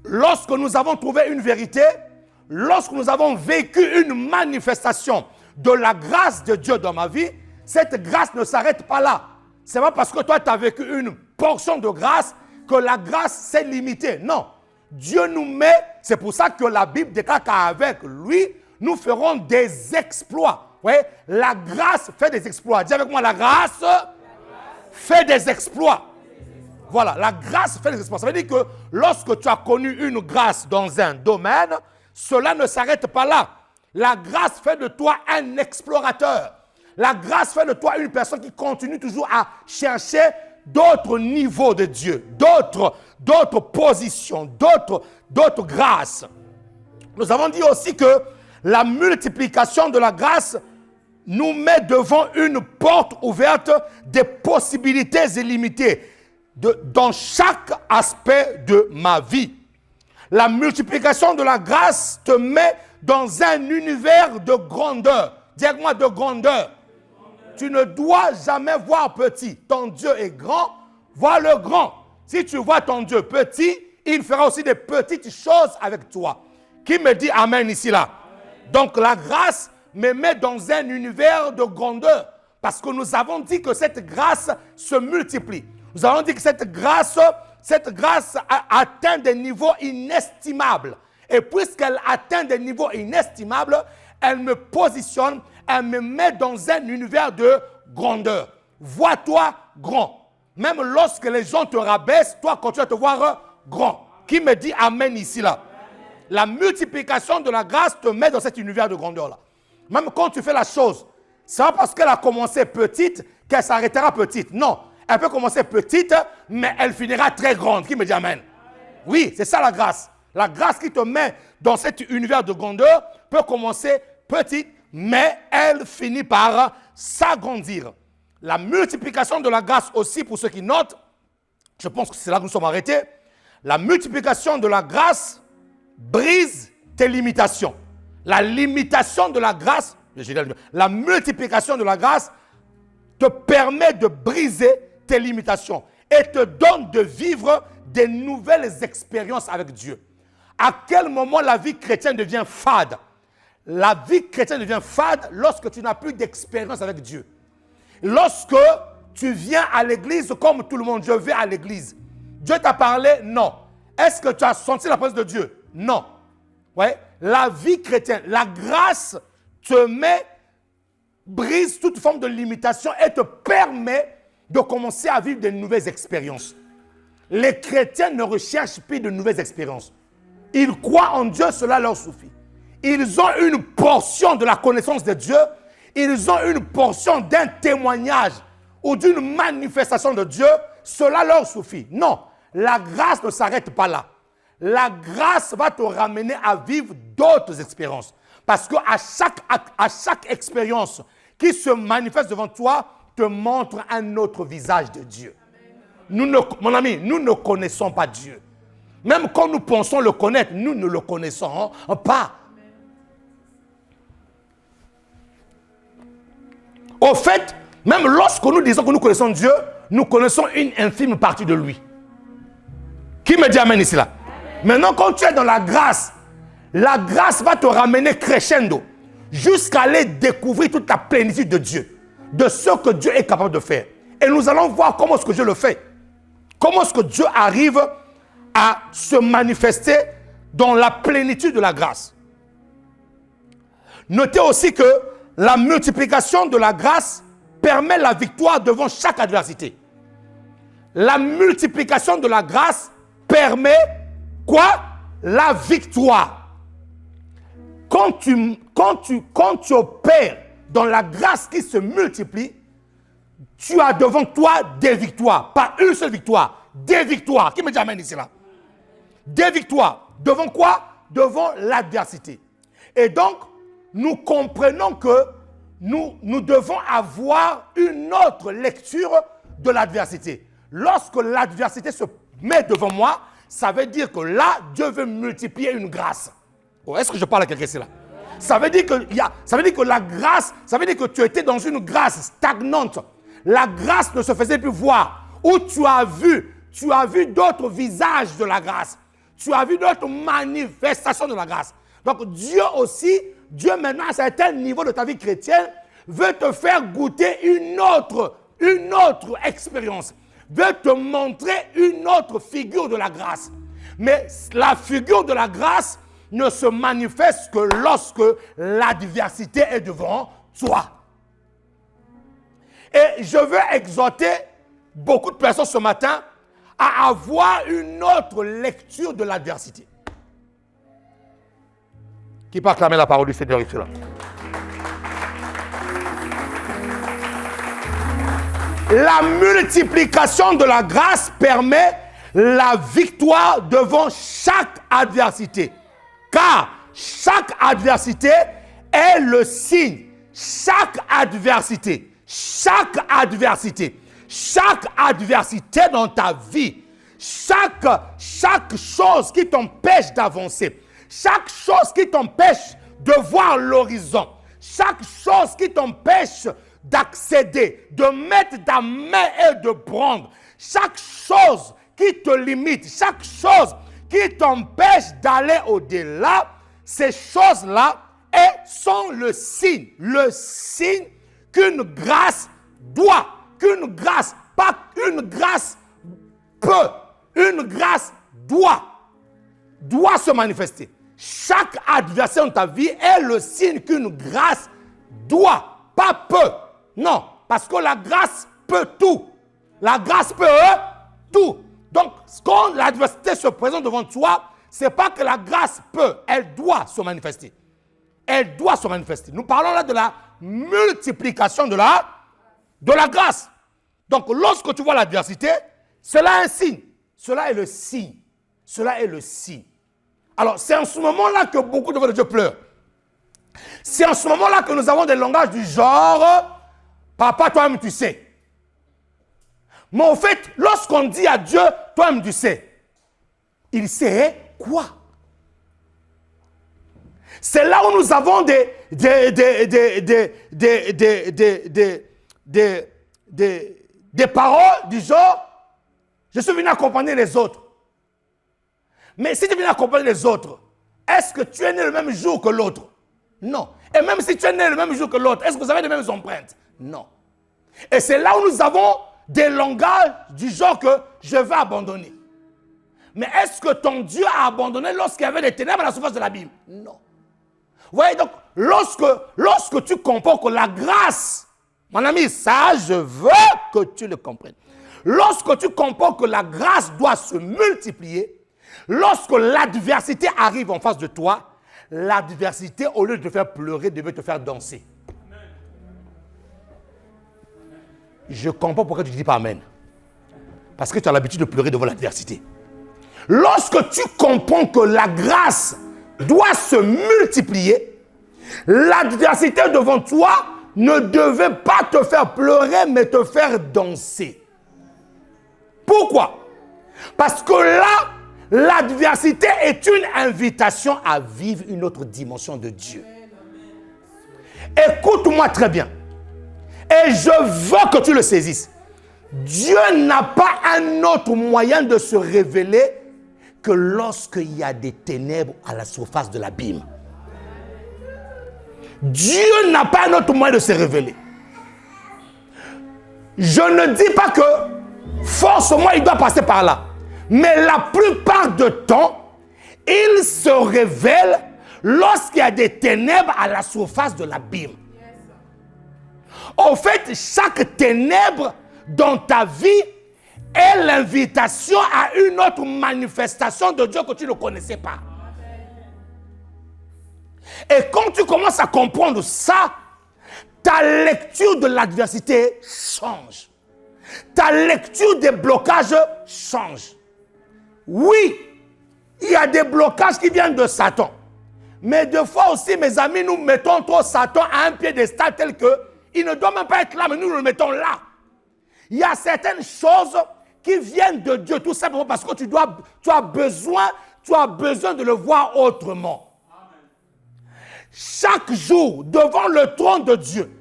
Lorsque nous avons trouvé une vérité, lorsque nous avons vécu une manifestation de la grâce de Dieu dans ma vie, cette grâce ne s'arrête pas là. Ce n'est pas parce que toi tu as vécu une portion de grâce que la grâce s'est limitée. Non. Dieu nous met, c'est pour ça que la Bible déclare qu'avec lui, nous ferons des exploits. Vous voyez, la grâce fait des exploits. Dis avec moi, la grâce fait des exploits. Voilà, la grâce fait des exploits. Ça veut dire que lorsque tu as connu une grâce dans un domaine, cela ne s'arrête pas là. La grâce fait de toi un explorateur. La grâce fait de toi une personne qui continue toujours à chercher d'autres niveaux de Dieu, d'autres positions, d'autres grâces. Nous avons dit aussi que la multiplication de la grâce nous met devant une porte ouverte des possibilités illimitées dans chaque aspect de ma vie. La multiplication de la grâce te met dans un univers de grandeur. Dis avec moi, de grandeur. Tu ne dois jamais voir petit. Ton Dieu est grand, vois le grand. Si tu vois ton Dieu petit, il fera aussi des petites choses avec toi. Qui me dit amen ici là? Donc la grâce me met dans un univers de grandeur. Parce que nous avons dit que cette grâce se multiplie. Nous avons dit que cette grâce atteint des niveaux inestimables. Et puisqu'elle atteint des niveaux inestimables, elle me positionne, elle me met dans un univers de grandeur. Vois-toi grand. Même lorsque les gens te rabaissent, toi continue à te voir grand. Qui me dit amen ici là? La multiplication de la grâce te met dans cet univers de grandeur là. Même quand tu fais la chose, c'est pas parce qu'elle a commencé petite qu'elle s'arrêtera petite. Non, elle peut commencer petite, mais elle finira très grande. Qui me dit amen? Oui, c'est ça la grâce. La grâce qui te met dans cet univers de grandeur peut commencer petite, mais elle finit par s'agrandir. La multiplication de la grâce aussi, pour ceux qui notent, je pense que c'est là que nous sommes arrêtés, la multiplication de la grâce brise tes limitations. La limitation de la grâce, la multiplication de la grâce te permet de briser tes limitations et te donne de vivre des nouvelles expériences avec Dieu. À quel moment la vie chrétienne devient fade? La vie chrétienne devient fade lorsque tu n'as plus d'expérience avec Dieu. Lorsque tu viens à l'église comme tout le monde, je vais à l'église. Dieu t'a parlé? Non. Est-ce que tu as senti la présence de Dieu? Non. Ouais. La vie chrétienne, la grâce te brise toute forme de limitation et te permet de commencer à vivre de nouvelles expériences. Les chrétiens ne recherchent plus de nouvelles expériences. Ils croient en Dieu, cela leur suffit. Ils ont une portion de la connaissance de Dieu. Ils ont une portion d'un témoignage ou d'une manifestation de Dieu. Cela leur suffit. Non, la grâce ne s'arrête pas là. La grâce va te ramener à vivre d'autres expériences. Parce qu'à chaque expérience qui se manifeste devant toi, te montre un autre visage de Dieu. Mon ami, nous ne connaissons pas Dieu. Même quand nous pensons le connaître, nous ne le connaissons pas. Au fait, même lorsque nous disons que nous connaissons Dieu, nous connaissons une infime partie de lui. Qui me dit amen ici là? Maintenant, quand tu es dans la grâce va te ramener crescendo jusqu'à aller découvrir toute la plénitude de Dieu, de ce que Dieu est capable de faire. Et nous allons voir comment est-ce que Dieu le fait. Comment est-ce que Dieu arrive à se manifester dans la plénitude de la grâce. Notez aussi que la multiplication de la grâce permet la victoire devant chaque adversité. La multiplication de la grâce permet quoi? La victoire. Quand tu opères dans la grâce qui se multiplie, tu as devant toi des victoires. Pas une seule victoire, des victoires. Qui me dit amen ici là? Des victoires. Devant quoi? Devant l'adversité. Et donc, nous comprenons que nous devons avoir une autre lecture de l'adversité. Lorsque l'adversité se met devant moi, ça veut dire que là, Dieu veut multiplier une grâce. Oh, est-ce que je parle à quelqu'un ici là? Ça veut dire que la grâce, ça veut dire que tu étais dans une grâce stagnante. La grâce ne se faisait plus voir. Où tu as vu d'autres visages de la grâce. Tu as vu d'autres manifestations de la grâce. Donc Dieu aussi, Dieu maintenant à un certain niveau de ta vie chrétienne, veut te faire goûter une autre expérience. Veut te montrer une autre figure de la grâce. Mais la figure de la grâce ne se manifeste que lorsque l'adversité est devant toi. Et je veux exhorter beaucoup de personnes ce matin à avoir une autre lecture de l'adversité. Qui peut acclamer la parole du Seigneur ici là? La multiplication de la grâce permet la victoire devant chaque adversité. Car chaque adversité est le signe. Chaque adversité dans ta vie, chaque chose qui t'empêche d'avancer, chaque chose qui t'empêche de voir l'horizon, chaque chose qui t'empêche d'accéder, de mettre ta main et de prendre, chaque chose qui te limite, chaque chose qui t'empêche d'aller au-delà, ces choses-là sont le signe qu'une grâce doit se manifester. Chaque adversaire dans ta vie est le signe qu'une grâce doit, pas peut. Non, parce que la grâce peut tout. La grâce peut tout. Donc, quand l'adversité se présente devant toi, ce n'est pas que la grâce peut, elle doit se manifester. Elle doit se manifester. Nous parlons là de la multiplication de la grâce. Donc, lorsque tu vois l'adversité, cela est un signe. Cela est le signe. Cela est le signe. Alors, c'est en ce moment-là que beaucoup de Dieu pleurent. C'est en ce moment-là que nous avons des langages du genre « Papa, toi-même, tu sais ». Mais en fait, lorsqu'on dit à Dieu « Toi-même, tu sais », il sait quoi? C'est là où nous avons des paroles du genre « Je suis venu accompagner les autres ». Mais si tu viens accompagner les autres, est-ce que tu es né le même jour que l'autre? Non. Et même si tu es né le même jour que l'autre, est-ce que vous avez les mêmes empreintes? Non. Et c'est là où nous avons des langages du genre que je vais abandonner. Mais est-ce que ton Dieu a abandonné lorsqu'il y avait des ténèbres à la surface de l'abîme? Non. Vous voyez donc, lorsque tu comprends que la grâce, mon ami, ça je veux que tu le comprennes. Lorsque tu comprends que la grâce doit se multiplier, lorsque l'adversité arrive en face de toi, l'adversité, au lieu de te faire pleurer, devait te faire danser. Je comprends pourquoi tu ne dis pas Amen. Parce que tu as l'habitude de pleurer devant l'adversité. Lorsque tu comprends que la grâce doit se multiplier, l'adversité devant toi ne devait pas te faire pleurer, mais te faire danser. Pourquoi? Parce que là, l'adversité est une invitation à vivre une autre dimension de Dieu. Écoute-moi très bien. Et je veux que tu le saisisses. Dieu n'a pas un autre moyen de se révéler que lorsqu'il y a des ténèbres à la surface de l'abîme. Dieu n'a pas un autre moyen de se révéler. Je ne dis pas que forcément il doit passer par là. Mais la plupart du temps, il se révèle lorsqu'il y a des ténèbres à la surface de l'abîme. En fait, chaque ténèbre dans ta vie est l'invitation à une autre manifestation de Dieu que tu ne connaissais pas. Et quand tu commences à comprendre ça, ta lecture de l'adversité change. Ta lecture des blocages change. Oui, il y a des blocages qui viennent de Satan. Mais deux fois aussi, mes amis, nous mettons trop Satan à un piédestal tel que il ne doit même pas être là, mais nous le mettons là. Il y a certaines choses qui viennent de Dieu, tout simplement parce que tu as besoin de le voir autrement. Chaque jour, devant le trône de Dieu,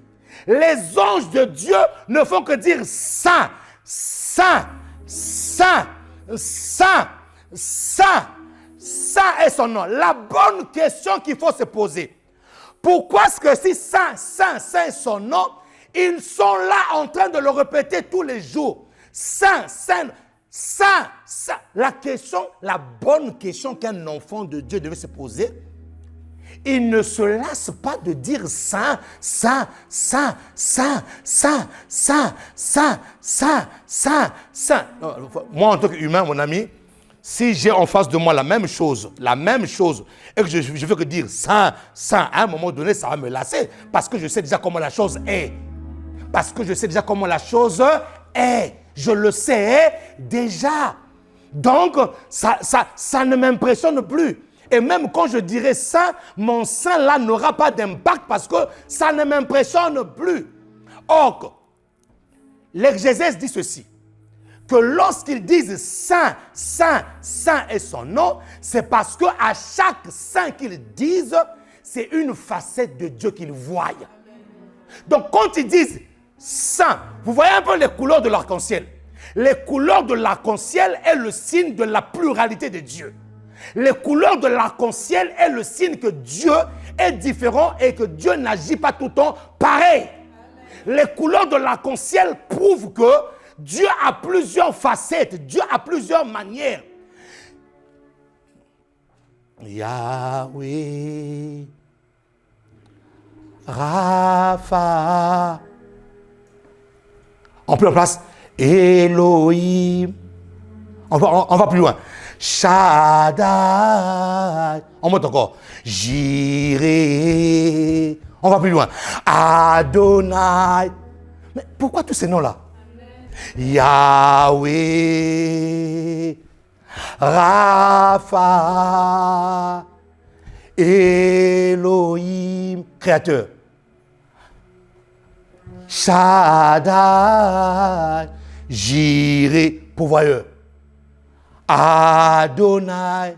les anges de Dieu ne font que dire Saint, Saint, Saint, Saint, Saint, Saint est son nom. La bonne question qu'il faut se poser, pourquoi est-ce que si Saint, Saint, Saint est son nom, ils sont là en train de le répéter tous les jours. Saint, Saint, Saint, Saint. La bonne question qu'un enfant de Dieu devait se poser, il ne se lasse pas de dire Saint, Saint, Saint, Saint, Saint, Saint, Saint, Saint, Saint, Saint. Moi, en tant qu'humain, mon ami, si j'ai en face de moi la même chose, et que je veux que dire Saint, Saint, à un moment donné, ça va me lasser, parce que je sais déjà comment la chose est. Je le sais déjà. Donc, ça ne m'impressionne plus. Et même quand je dirai ça, mon sein là n'aura pas d'impact parce que ça ne m'impressionne plus. Or, l'exégèse dit ceci, que lorsqu'ils disent Saint, Saint, Saint est son nom, c'est parce qu'à chaque saint qu'ils disent, c'est une facette de Dieu qu'ils voient. Donc quand ils disent Saint, vous voyez un peu les couleurs de l'arc-en-ciel. Les couleurs de l'arc-en-ciel est le signe de la pluralité de Dieu. Les couleurs de l'arc-en-ciel est le signe que Dieu est différent et que Dieu n'agit pas tout le temps pareil. Les couleurs de l'arc-en-ciel prouvent que Dieu a plusieurs facettes, Dieu a plusieurs manières. Yahweh, Rapha. On peut en place Elohim. On va plus loin. Shaddai. On monte encore. Jireh. On va plus loin. Adonai. Mais pourquoi tous ces noms-là? Yahweh. Rapha. Elohim. Créateur. Shaddai. Jireh. Pourvoyeur. Adonai.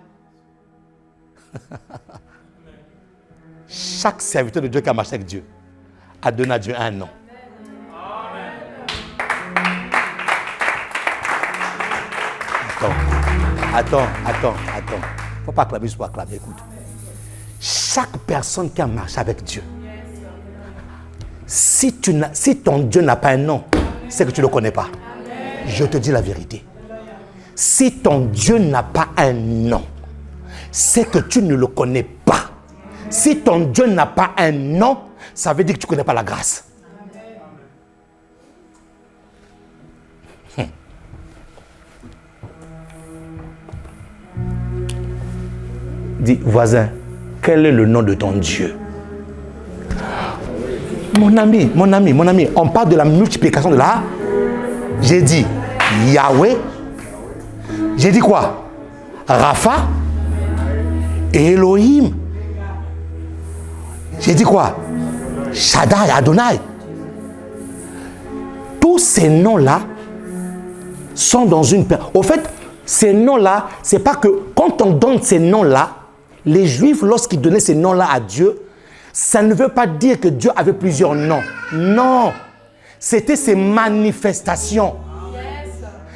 Chaque serviteur de Dieu qui a marché avec Dieu a donné à Dieu un nom. Attends. Faut pas acclamer juste pour acclamer, écoute. Chaque personne qui a marché avec Dieu, si ton Dieu n'a pas un nom, c'est que tu ne le connais pas. Je te dis la vérité. Si ton Dieu n'a pas un nom, c'est que tu ne le connais pas. Si ton Dieu n'a pas un nom, ça veut dire que tu ne connais pas la grâce. Dis, voisin, quel est le nom de ton Dieu? Mon ami, on parle de la multiplication de la... J'ai dit Yahweh. J'ai dit quoi? Rapha. Elohim. J'ai dit quoi? Shaddai, Adonai. Tous ces noms-là sont dans une... Au fait, ces noms-là, c'est pas que quand on donne ces noms-là, les Juifs, lorsqu'ils donnaient ces noms-là à Dieu, ça ne veut pas dire que Dieu avait plusieurs noms. Non. C'était ses manifestations.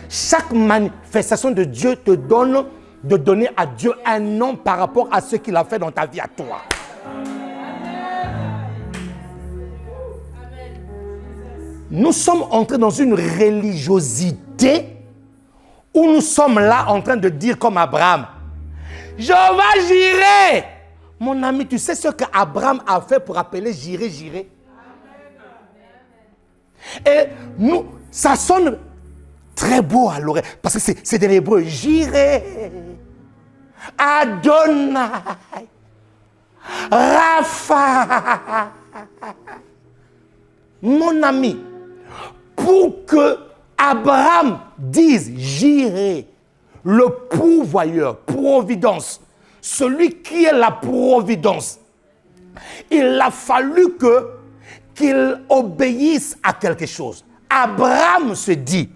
Chaque manifestation de Dieu te donne de donner à Dieu un nom par rapport à ce qu'il a fait dans ta vie à toi. Nous sommes entrés dans une religiosité où nous sommes là en train de dire comme Abraham, Jéhovah Jireh. Mon ami, tu sais ce qu'Abraham a fait pour appeler Jireh, Jireh? Et nous, ça sonne très beau à l'oreille, parce que c'est de l'hébreu. Jireh, Adonai, Rapha. Mon ami, pour que Abraham dise Jireh, le pourvoyeur, providence, celui qui est la providence, il a fallu qu'il obéisse à quelque chose. Abraham se dit,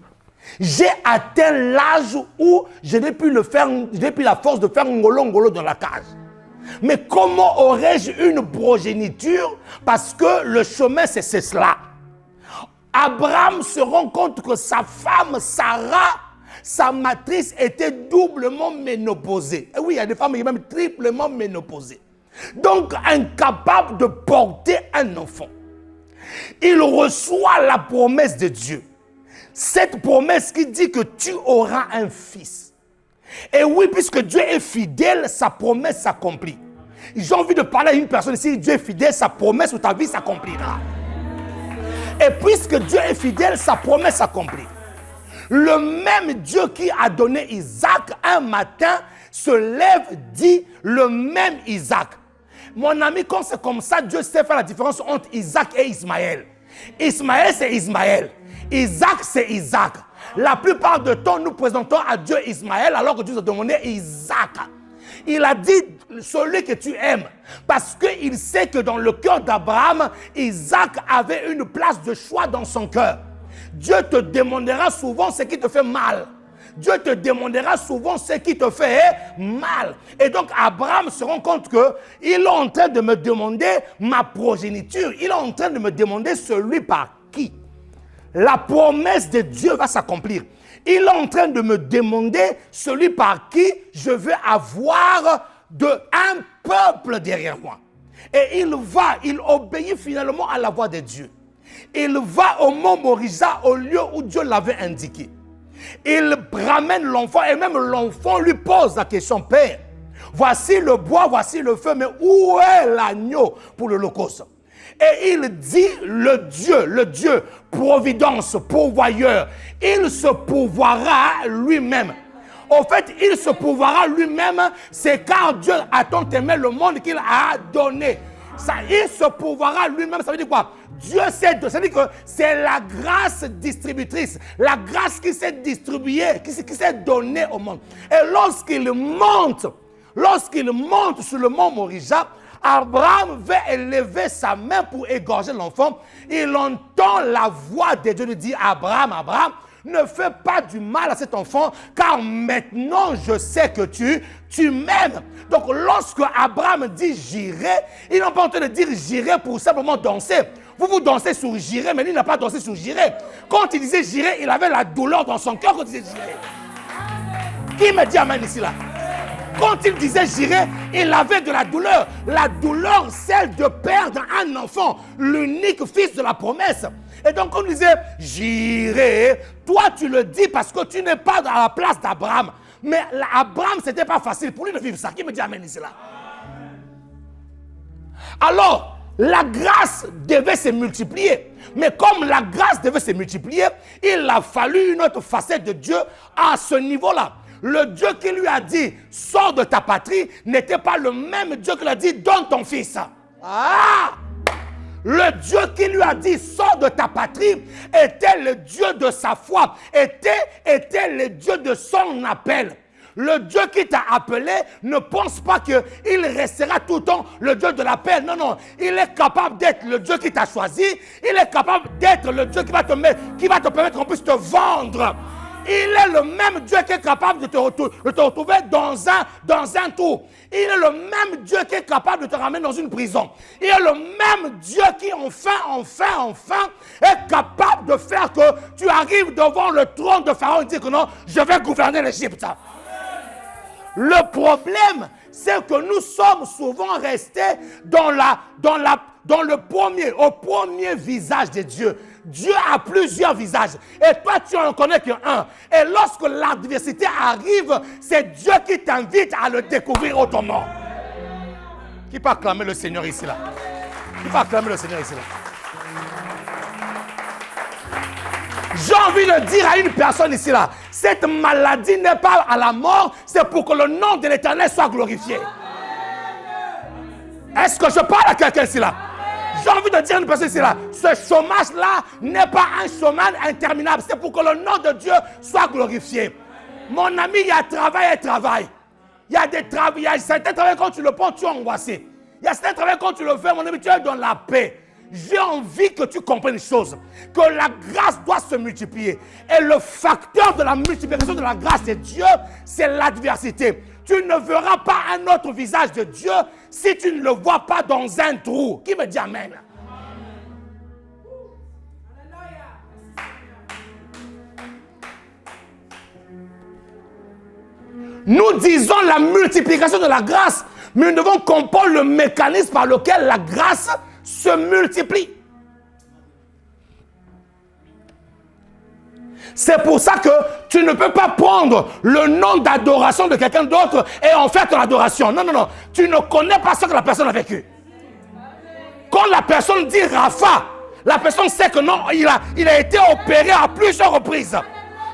j'ai atteint l'âge où je n'ai plus la force de faire ngolo dans la cage. Mais comment aurais-je une progéniture? Parce que le chemin, c'est cela. Abraham se rend compte que sa femme, Sarah, sa matrice était doublement ménopausée. Et oui, il y a des femmes qui sont même triplement ménopausées. Donc, incapable de porter un enfant. Il reçoit la promesse de Dieu. Cette promesse qui dit que tu auras un fils. Et oui, puisque Dieu est fidèle, sa promesse s'accomplit. J'ai envie de parler à une personne ici, Dieu est fidèle, sa promesse ou ta vie s'accomplira. Et puisque Dieu est fidèle, sa promesse s'accomplit. Le même Dieu qui a donné Isaac, un matin, se lève, dit le même Isaac. Mon ami, quand c'est comme ça, Dieu sait faire la différence entre Isaac et Ismaël. Ismaël, c'est Ismaël. Isaac, c'est Isaac. La plupart du temps, nous présentons à Dieu Ismaël alors que Dieu nous a demandé Isaac. Il a dit celui que tu aimes. Parce qu'il sait que dans le cœur d'Abraham, Isaac avait une place de choix dans son cœur. Dieu te demandera souvent ce qui te fait mal. Dieu te demandera souvent ce qui te fait mal. Et donc Abraham se rend compte qu'il est en train de me demander ma progéniture. Il est en train de me demander celui par qui la promesse de Dieu va s'accomplir. Il est en train de me demander celui par qui je vais avoir un peuple derrière moi. Et il obéit finalement à la voix de Dieu. Il va au mont Moriah, au lieu où Dieu l'avait indiqué. Il ramène l'enfant et même l'enfant lui pose la question, Père, voici le bois, voici le feu, mais où est l'agneau pour l'holocauste? Et il dit le Dieu, providence, pourvoyeur, il se pourvoira lui-même. Au fait, il se pourvoira lui-même, c'est car Dieu a tant aimé le monde qu'il a donné. Ça, il se pourvoira lui-même, ça veut dire quoi? Dieu sait, ça veut dire que c'est la grâce distributrice, la grâce qui s'est distribuée, qui s'est donnée au monde. Et lorsqu'il monte sur le mont Moriah, Abraham veut élever sa main pour égorger l'enfant. Il entend la voix de Dieu lui dire, Abraham, ne fais pas du mal à cet enfant, car maintenant je sais que tu m'aimes. Donc lorsque Abraham dit j'irai, il n'est pas en train de dire j'irai pour simplement danser. Vous dansez sur j'irai, mais lui n'a pas dansé sur j'irai. Quand il disait j'irai, il avait la douleur dans son cœur quand il disait j'irai. Qui me dit amen ici là? Quand il disait j'irai, il avait de la douleur. La douleur, celle de perdre un enfant, l'unique fils de la promesse. Et donc on disait j'irai, toi tu le dis parce que tu n'es pas à la place d'Abraham. Mais Abraham, ce n'était pas facile pour lui de vivre ça. Qui me dit amen ici là? Alors, la grâce devait se multiplier. Mais comme la grâce devait se multiplier, il a fallu une autre facette de Dieu à ce niveau-là. Le Dieu qui lui a dit, sors de ta patrie, n'était pas le même Dieu qui lui a dit, donne ton fils. Ah! Le Dieu qui lui a dit, sors de ta patrie, était le Dieu de sa foi, était le Dieu de son appel. Le Dieu qui t'a appelé ne pense pas qu'il restera tout le temps le Dieu de l'appel. Non, non. Il est capable d'être le Dieu qui t'a choisi. Il est capable d'être le Dieu qui va te permettre qu'on puisse te vendre. Il est le même Dieu qui est capable de te retrouver dans un trou. Il est le même Dieu qui est capable de te ramener dans une prison. Il est le même Dieu qui enfin est capable de faire que tu arrives devant le trône de Pharaon et dire que non, je vais gouverner l'Égypte. Le problème, c'est que nous sommes souvent restés au premier visage de Dieu. Dieu a plusieurs visages. Et toi, tu n'en connais qu'un. Et lorsque l'adversité arrive, c'est Dieu qui t'invite à le découvrir autrement. Qui peut acclamer le Seigneur ici là? Qui peut acclamer le Seigneur ici là? J'ai envie de dire à une personne ici là, cette maladie n'est pas à la mort, c'est pour que le nom de l'Éternel soit glorifié. Est-ce que je parle à quelqu'un ici là? J'ai envie de dire à une personne ici là, ce chômage-là n'est pas un chômage interminable, c'est pour que le nom de Dieu soit glorifié. Mon ami, il y a travail et travail. il y a certains travaux, quand tu le prends, tu es angoissé. Il y a certains travaux, quand tu le fais, mon ami, tu es dans la paix. J'ai envie que tu comprennes une chose, que la grâce doit se multiplier. Et le facteur de la multiplication de la grâce de Dieu, c'est l'adversité. Tu ne verras pas un autre visage de Dieu si tu ne le vois pas dans un trou. Qui me dit amen? Nous disons la multiplication de la grâce, mais nous devons comprendre le mécanisme par lequel la grâce se multiplie. C'est pour ça que tu ne peux pas prendre le nom d'adoration de quelqu'un d'autre et en faire ton adoration. Non, non, non. Tu ne connais pas ce que la personne a vécu. Quand la personne dit Rapha, la personne sait que non, il a été opéré à plusieurs reprises.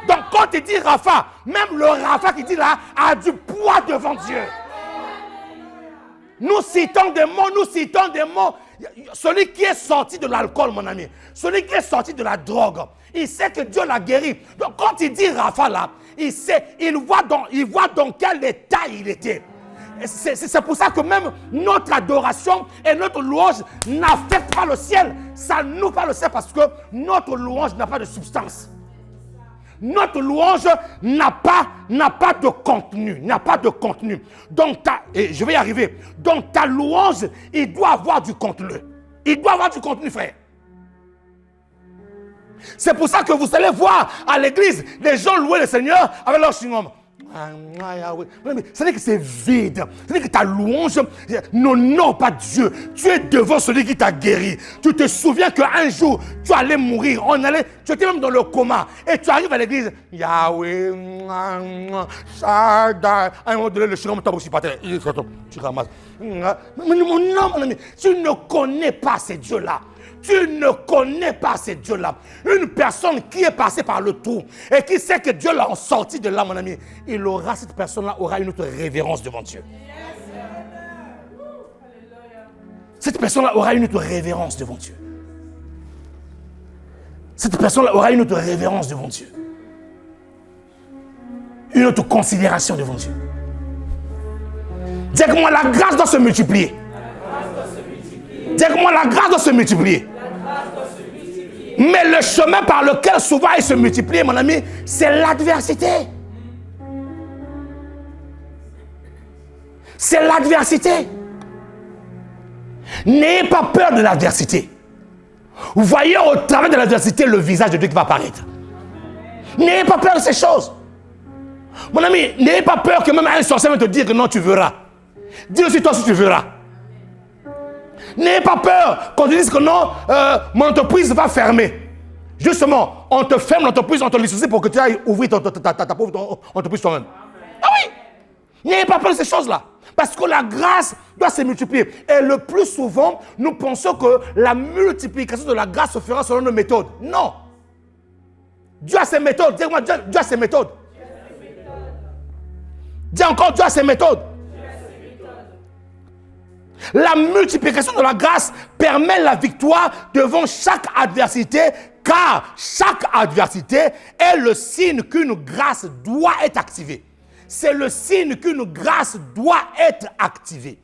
Donc quand tu dis Rapha, même le Rapha qui dit là a du poids devant Dieu. Nous citons des mots. Celui qui est sorti de l'alcool, mon ami, celui qui est sorti de la drogue, il sait que Dieu l'a guéri. Donc quand il dit Rapha là, il voit dans quel état il était. C'est pour ça que même notre adoration et notre louange n'affectent pas le ciel. Ça nous fait le ciel parce que notre louange n'a pas de substance. Notre louange n'a pas de contenu. Donc, et je vais y arriver. Donc, ta louange, il doit avoir du contenu. Il doit avoir du contenu, frère. C'est pour ça que vous allez voir à l'église, les gens louer le Seigneur avec leur chewing-gum. C'est-à-dire que c'est vide. C'est-à-dire que ta louange n'honore pas Dieu. Tu es devant celui qui t'a guéri. Tu te souviens qu'un jour, tu allais mourir. Tu étais même dans le coma. Et tu arrives à l'église. Yahweh, Shaddai. À un moment donné, le chewing-gum tombe aussi par terre. Tu ramasses. Non, mon ami, tu ne connais pas ces dieux-là. Tu ne connais pas ces dieux-là. Une personne qui est passée par le trou et qui sait que Dieu l'a sorti de là, mon ami, cette personne-là aura une autre révérence devant Dieu. Cette personne-là aura une autre révérence devant Dieu. Cette personne-là aura une autre révérence devant Dieu. Une autre considération devant Dieu. Dis que moi, la grâce doit se multiplier. Dis que moi, la grâce doit se multiplier. Mais le chemin par lequel souvent il se multiplie, mon ami, c'est l'adversité. C'est l'adversité. N'ayez pas peur de l'adversité. Vous voyez au travers de l'adversité le visage de Dieu qui va apparaître. N'ayez pas peur de ces choses. Mon ami, n'ayez pas peur que même un sorcier va te dire que non, tu verras. Dis aussi toi si tu verras. N'ayez pas peur quand tu dis que non, mon entreprise va fermer. Justement, on te ferme l'entreprise, on te licencie pour que tu ailles ouvrir ta pauvre entreprise toi-même. Ah oui! N'ayez pas peur de ces choses-là. Parce que la grâce doit se multiplier. Et le plus souvent, nous pensons que la multiplication de la grâce se fera selon nos méthodes. Non. Dieu a ses méthodes. Dis-moi, Dieu a ses méthodes. Dis encore, Dieu a ses méthodes. La multiplication de la grâce permet la victoire devant chaque adversité, car chaque adversité est le signe qu'une grâce doit être activée. C'est le signe qu'une grâce doit être activée.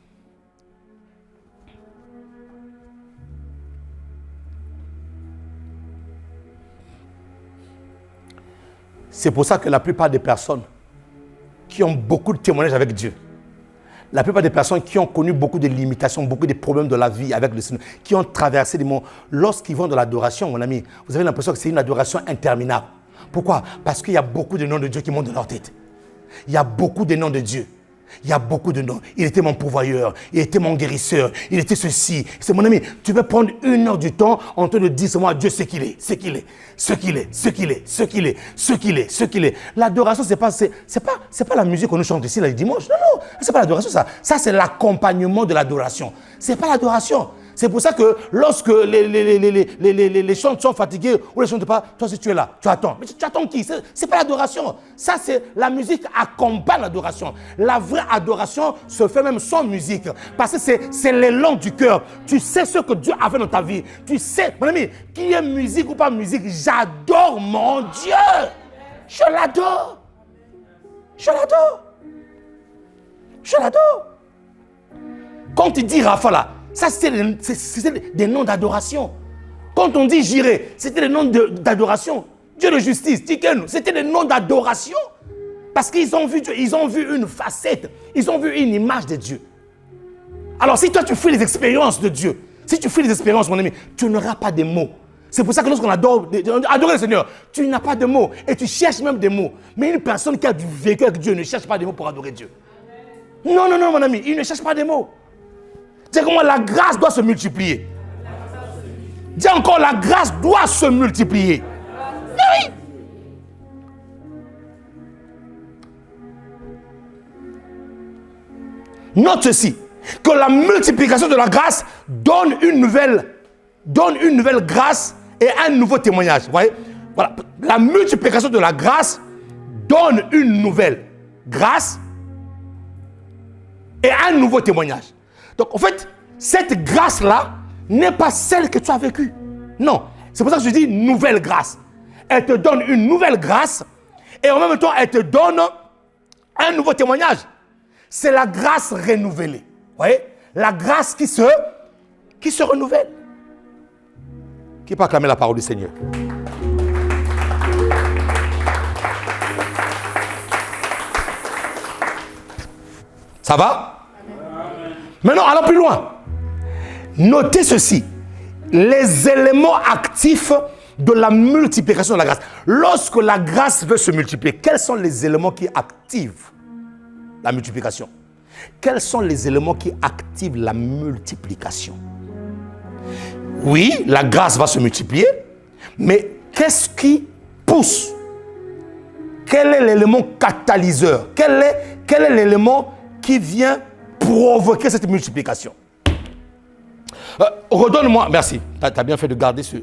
C'est pour ça que la plupart des personnes qui ont beaucoup de témoignages avec Dieu, la plupart des personnes qui ont connu beaucoup de limitations, beaucoup de problèmes de la vie avec le Seigneur, qui ont traversé des moments, lorsqu'ils vont dans l'adoration, mon ami, vous avez l'impression que c'est une adoration interminable. Pourquoi? Parce qu'il y a beaucoup de noms de Dieu qui montent dans leur tête. Il y a beaucoup de noms de Dieu. Il y a beaucoup de noms. Il était mon pourvoyeur, il était mon guérisseur, il était ceci. C'est mon ami, tu peux prendre 1 heure du temps en train de dire seulement à Dieu ce qu'il est, ce qu'il est, ce qu'il est, ce qu'il est, ce qu'il est, ce qu'il est, ce qu'il est. L'adoration, c'est pas la musique qu'on nous chante ici le dimanche. Non, non, c'est pas l'adoration ça. Ça, c'est l'accompagnement de l'adoration. C'est pas l'adoration. C'est pour ça que lorsque les chants sont fatigués ou les chants ne pas, toi si tu es là, tu attends. Mais tu attends qui? C'est pas l'adoration. Ça, c'est la musique accompagne l'adoration. La vraie adoration se fait même sans musique. Parce que c'est l'élan du cœur. Tu sais ce que Dieu a fait dans ta vie. Tu sais, mon ami, qui est musique ou pas musique, j'adore mon Dieu. Je l'adore. Je l'adore. Je l'adore. Quand tu dis Rapha là, ça c'était des noms d'adoration. Quand on dit Jireh, c'était des noms d'adoration. Dieu de justice, Tikenu, c'était des noms d'adoration. Parce qu'ils ont vu Dieu, ils ont vu une facette, ils ont vu une image de Dieu. Alors si toi tu fais les expériences de Dieu, si tu fais les expériences, mon ami, tu n'auras pas de mots. C'est pour ça que lorsqu'on adore le Seigneur, tu n'as pas de mots et tu cherches même des mots. Mais une personne qui a du vécu avec Dieu ne cherche pas des mots pour adorer Dieu. Non, mon ami, il ne cherche pas des mots. Dis comment la grâce doit se multiplier. Dis encore, la grâce doit se multiplier. Oui. Note ceci, que la multiplication de la grâce donne une nouvelle grâce et un nouveau témoignage. Vous voyez? Voilà. La multiplication de la grâce donne une nouvelle grâce et un nouveau témoignage. Donc, en fait, cette grâce-là n'est pas celle que tu as vécue. Non. C'est pour ça que je dis nouvelle grâce. Elle te donne une nouvelle grâce et en même temps, elle te donne un nouveau témoignage. C'est la grâce renouvelée. Vous voyez? La grâce qui se renouvelle. Qui peut acclamer la parole du Seigneur? Ça va? Maintenant, allons plus loin. Notez ceci. Les éléments actifs de la multiplication de la grâce. Lorsque la grâce veut se multiplier, quels sont les éléments qui activent la multiplication? Quels sont les éléments qui activent la multiplication? Oui, la grâce va se multiplier, mais qu'est-ce qui pousse? Quel est l'élément catalyseur? Quel est l'élément qui vient provoquer cette multiplication? Redonne-moi, merci, tu as bien fait de garder ce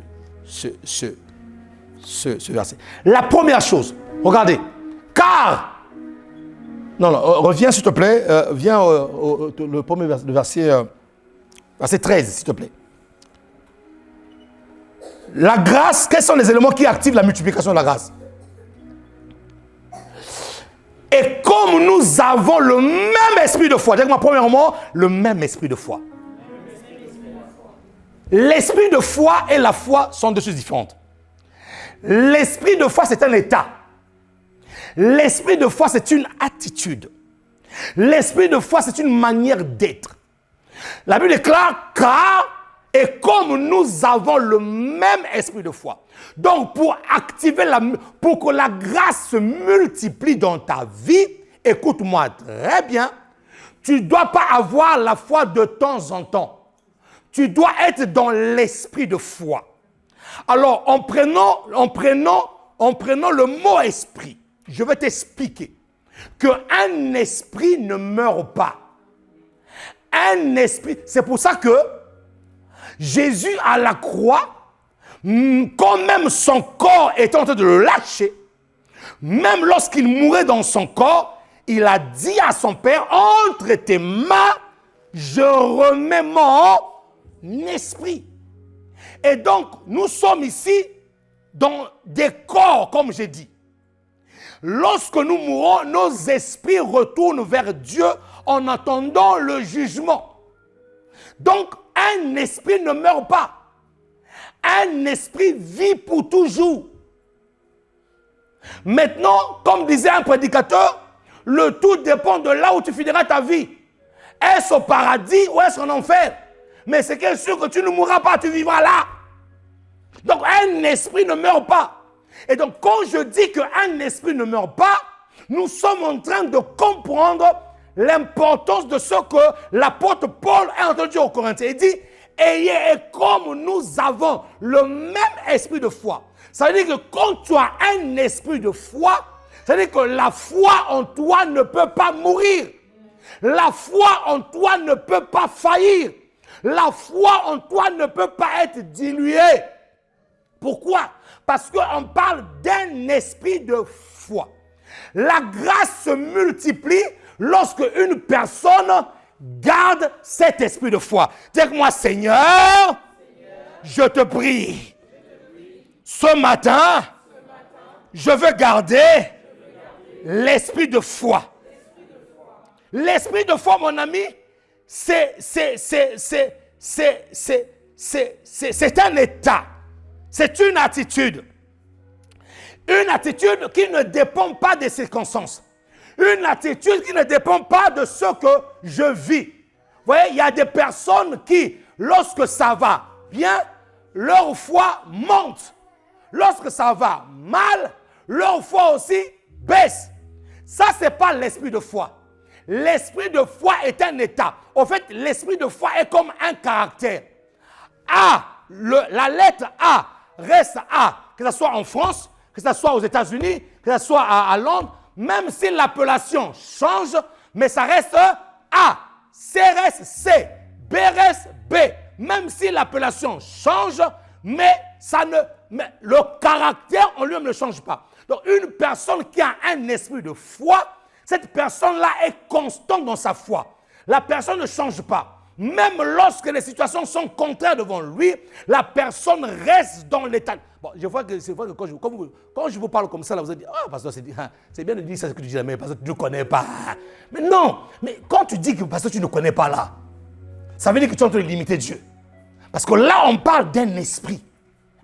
verset. La première chose, regardez, car, reviens s'il te plaît, viens le premier verset 13 s'il te plaît. La grâce, quels sont les éléments qui activent la multiplication de la grâce? Et comme nous avons le même esprit de foi, dis-moi premièrement, le même esprit de foi. L'esprit de foi et la foi sont deux choses différentes. L'esprit de foi, c'est un état. L'esprit de foi, c'est une attitude. L'esprit de foi, c'est une manière d'être. La Bible déclare, car, et comme nous avons le même esprit de foi. Donc, pour que la grâce se multiplie dans ta vie, écoute-moi très bien, tu ne dois pas avoir la foi de temps en temps. Tu dois être dans l'esprit de foi. Alors, en prenant le mot esprit, je vais t'expliquer qu'un esprit ne meurt pas. Un esprit, c'est pour ça que Jésus à la croix, quand même son corps était en train de le lâcher, même lorsqu'il mourait dans son corps, il a dit à son Père, entre tes mains, je remets mon esprit. Et donc, nous sommes ici dans des corps, comme j'ai dit. Lorsque nous mourrons, nos esprits retournent vers Dieu en attendant le jugement. Donc, un esprit ne meurt pas. Un esprit vit pour toujours. Maintenant, comme disait un prédicateur, le tout dépend de là où tu finiras ta vie. Est-ce au paradis ou est-ce en enfer? Mais c'est bien sûr que tu ne mourras pas, tu vivras là. Donc, un esprit ne meurt pas. Et donc, quand je dis qu'un esprit ne meurt pas, nous sommes en train de comprendre l'importance de ce que l'apôtre Paul a entendu aux Corinthiens. Il dit, et comme nous avons le même esprit de foi. Ça veut dire que quand tu as un esprit de foi, ça veut dire que la foi en toi ne peut pas mourir. La foi en toi ne peut pas faillir. La foi en toi ne peut pas être diluée. Pourquoi? Parce qu'on parle d'un esprit de foi. La grâce se multiplie lorsque une personne garde cet esprit de foi. Dis-moi, Seigneur, je te prie, ce matin, je veux garder l'esprit de foi. l'esprit de foi, mon ami, c'est un état. C'est une attitude. Une attitude qui ne dépend pas des circonstances. Une attitude qui ne dépend pas de ce que je vis. Vous voyez, il y a des personnes qui, lorsque ça va bien, leur foi monte. Lorsque ça va mal, leur foi aussi baisse. Ça, ce n'est pas l'esprit de foi. L'esprit de foi est un état. En fait, l'esprit de foi est comme un caractère. A, la lettre A reste A, que ce soit en France, que ce soit aux États-Unis, que ce soit à Londres, même si l'appellation change, mais ça reste A. C reste C, B reste B. Même si l'appellation change, mais le caractère en lui-même ne change pas. Donc une personne qui a un esprit de foi, cette personne-là est constante dans sa foi. La personne ne change pas. Même lorsque les situations sont contraires devant lui, la personne reste dans l'état. Bon, je vois que c'est vrai que quand je vous parle comme ça, là, vous allez dire, ah, pasteur, c'est bien de dire ça, ce que tu dis là, mais parce que tu ne connais pas. Mais non, mais quand tu dis que parce que tu ne connais pas là, ça veut dire que tu es en train de limiter Dieu. Parce que là, on parle d'un esprit.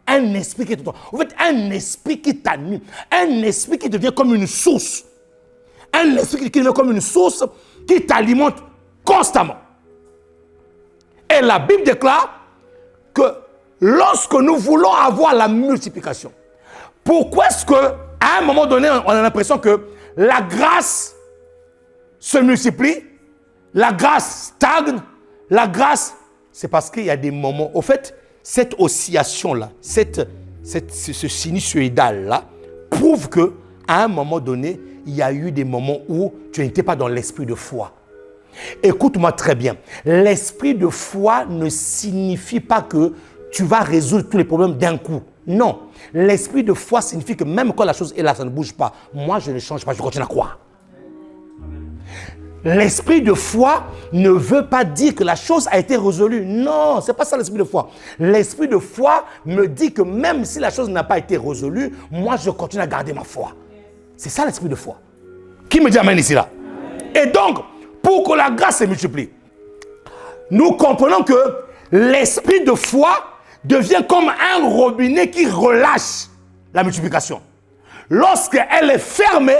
Un esprit qui est en fait, un esprit qui t'anime. Un esprit qui devient comme une source. Un esprit qui devient comme une source qui t'alimente constamment. Et la Bible déclare que lorsque nous voulons avoir la multiplication, pourquoi est-ce qu'à un moment donné, on a l'impression que la grâce se multiplie, la grâce stagne, la grâce, c'est parce qu'il y a des moments, au fait, cette oscillation-là, ce sinusoïdal-là, prouve qu'à un moment donné, il y a eu des moments où tu n'étais pas dans l'esprit de foi. Écoute-moi très bien. L'esprit de foi ne signifie pas que tu vas résoudre tous les problèmes d'un coup. Non. L'esprit de foi signifie que même quand la chose est là, ça ne bouge pas. Moi, je ne change pas, je continue à croire. L'esprit de foi ne veut pas dire que la chose a été résolue. Non, ce n'est pas ça l'esprit de foi. L'esprit de foi me dit que même si la chose n'a pas été résolue, moi, je continue à garder ma foi. C'est ça l'esprit de foi. Qui me dit amen ici là? Et donc, pour que la grâce se multiplie, nous comprenons que l'esprit de foi devient comme un robinet qui relâche la multiplication. Lorsqu'elle est fermée,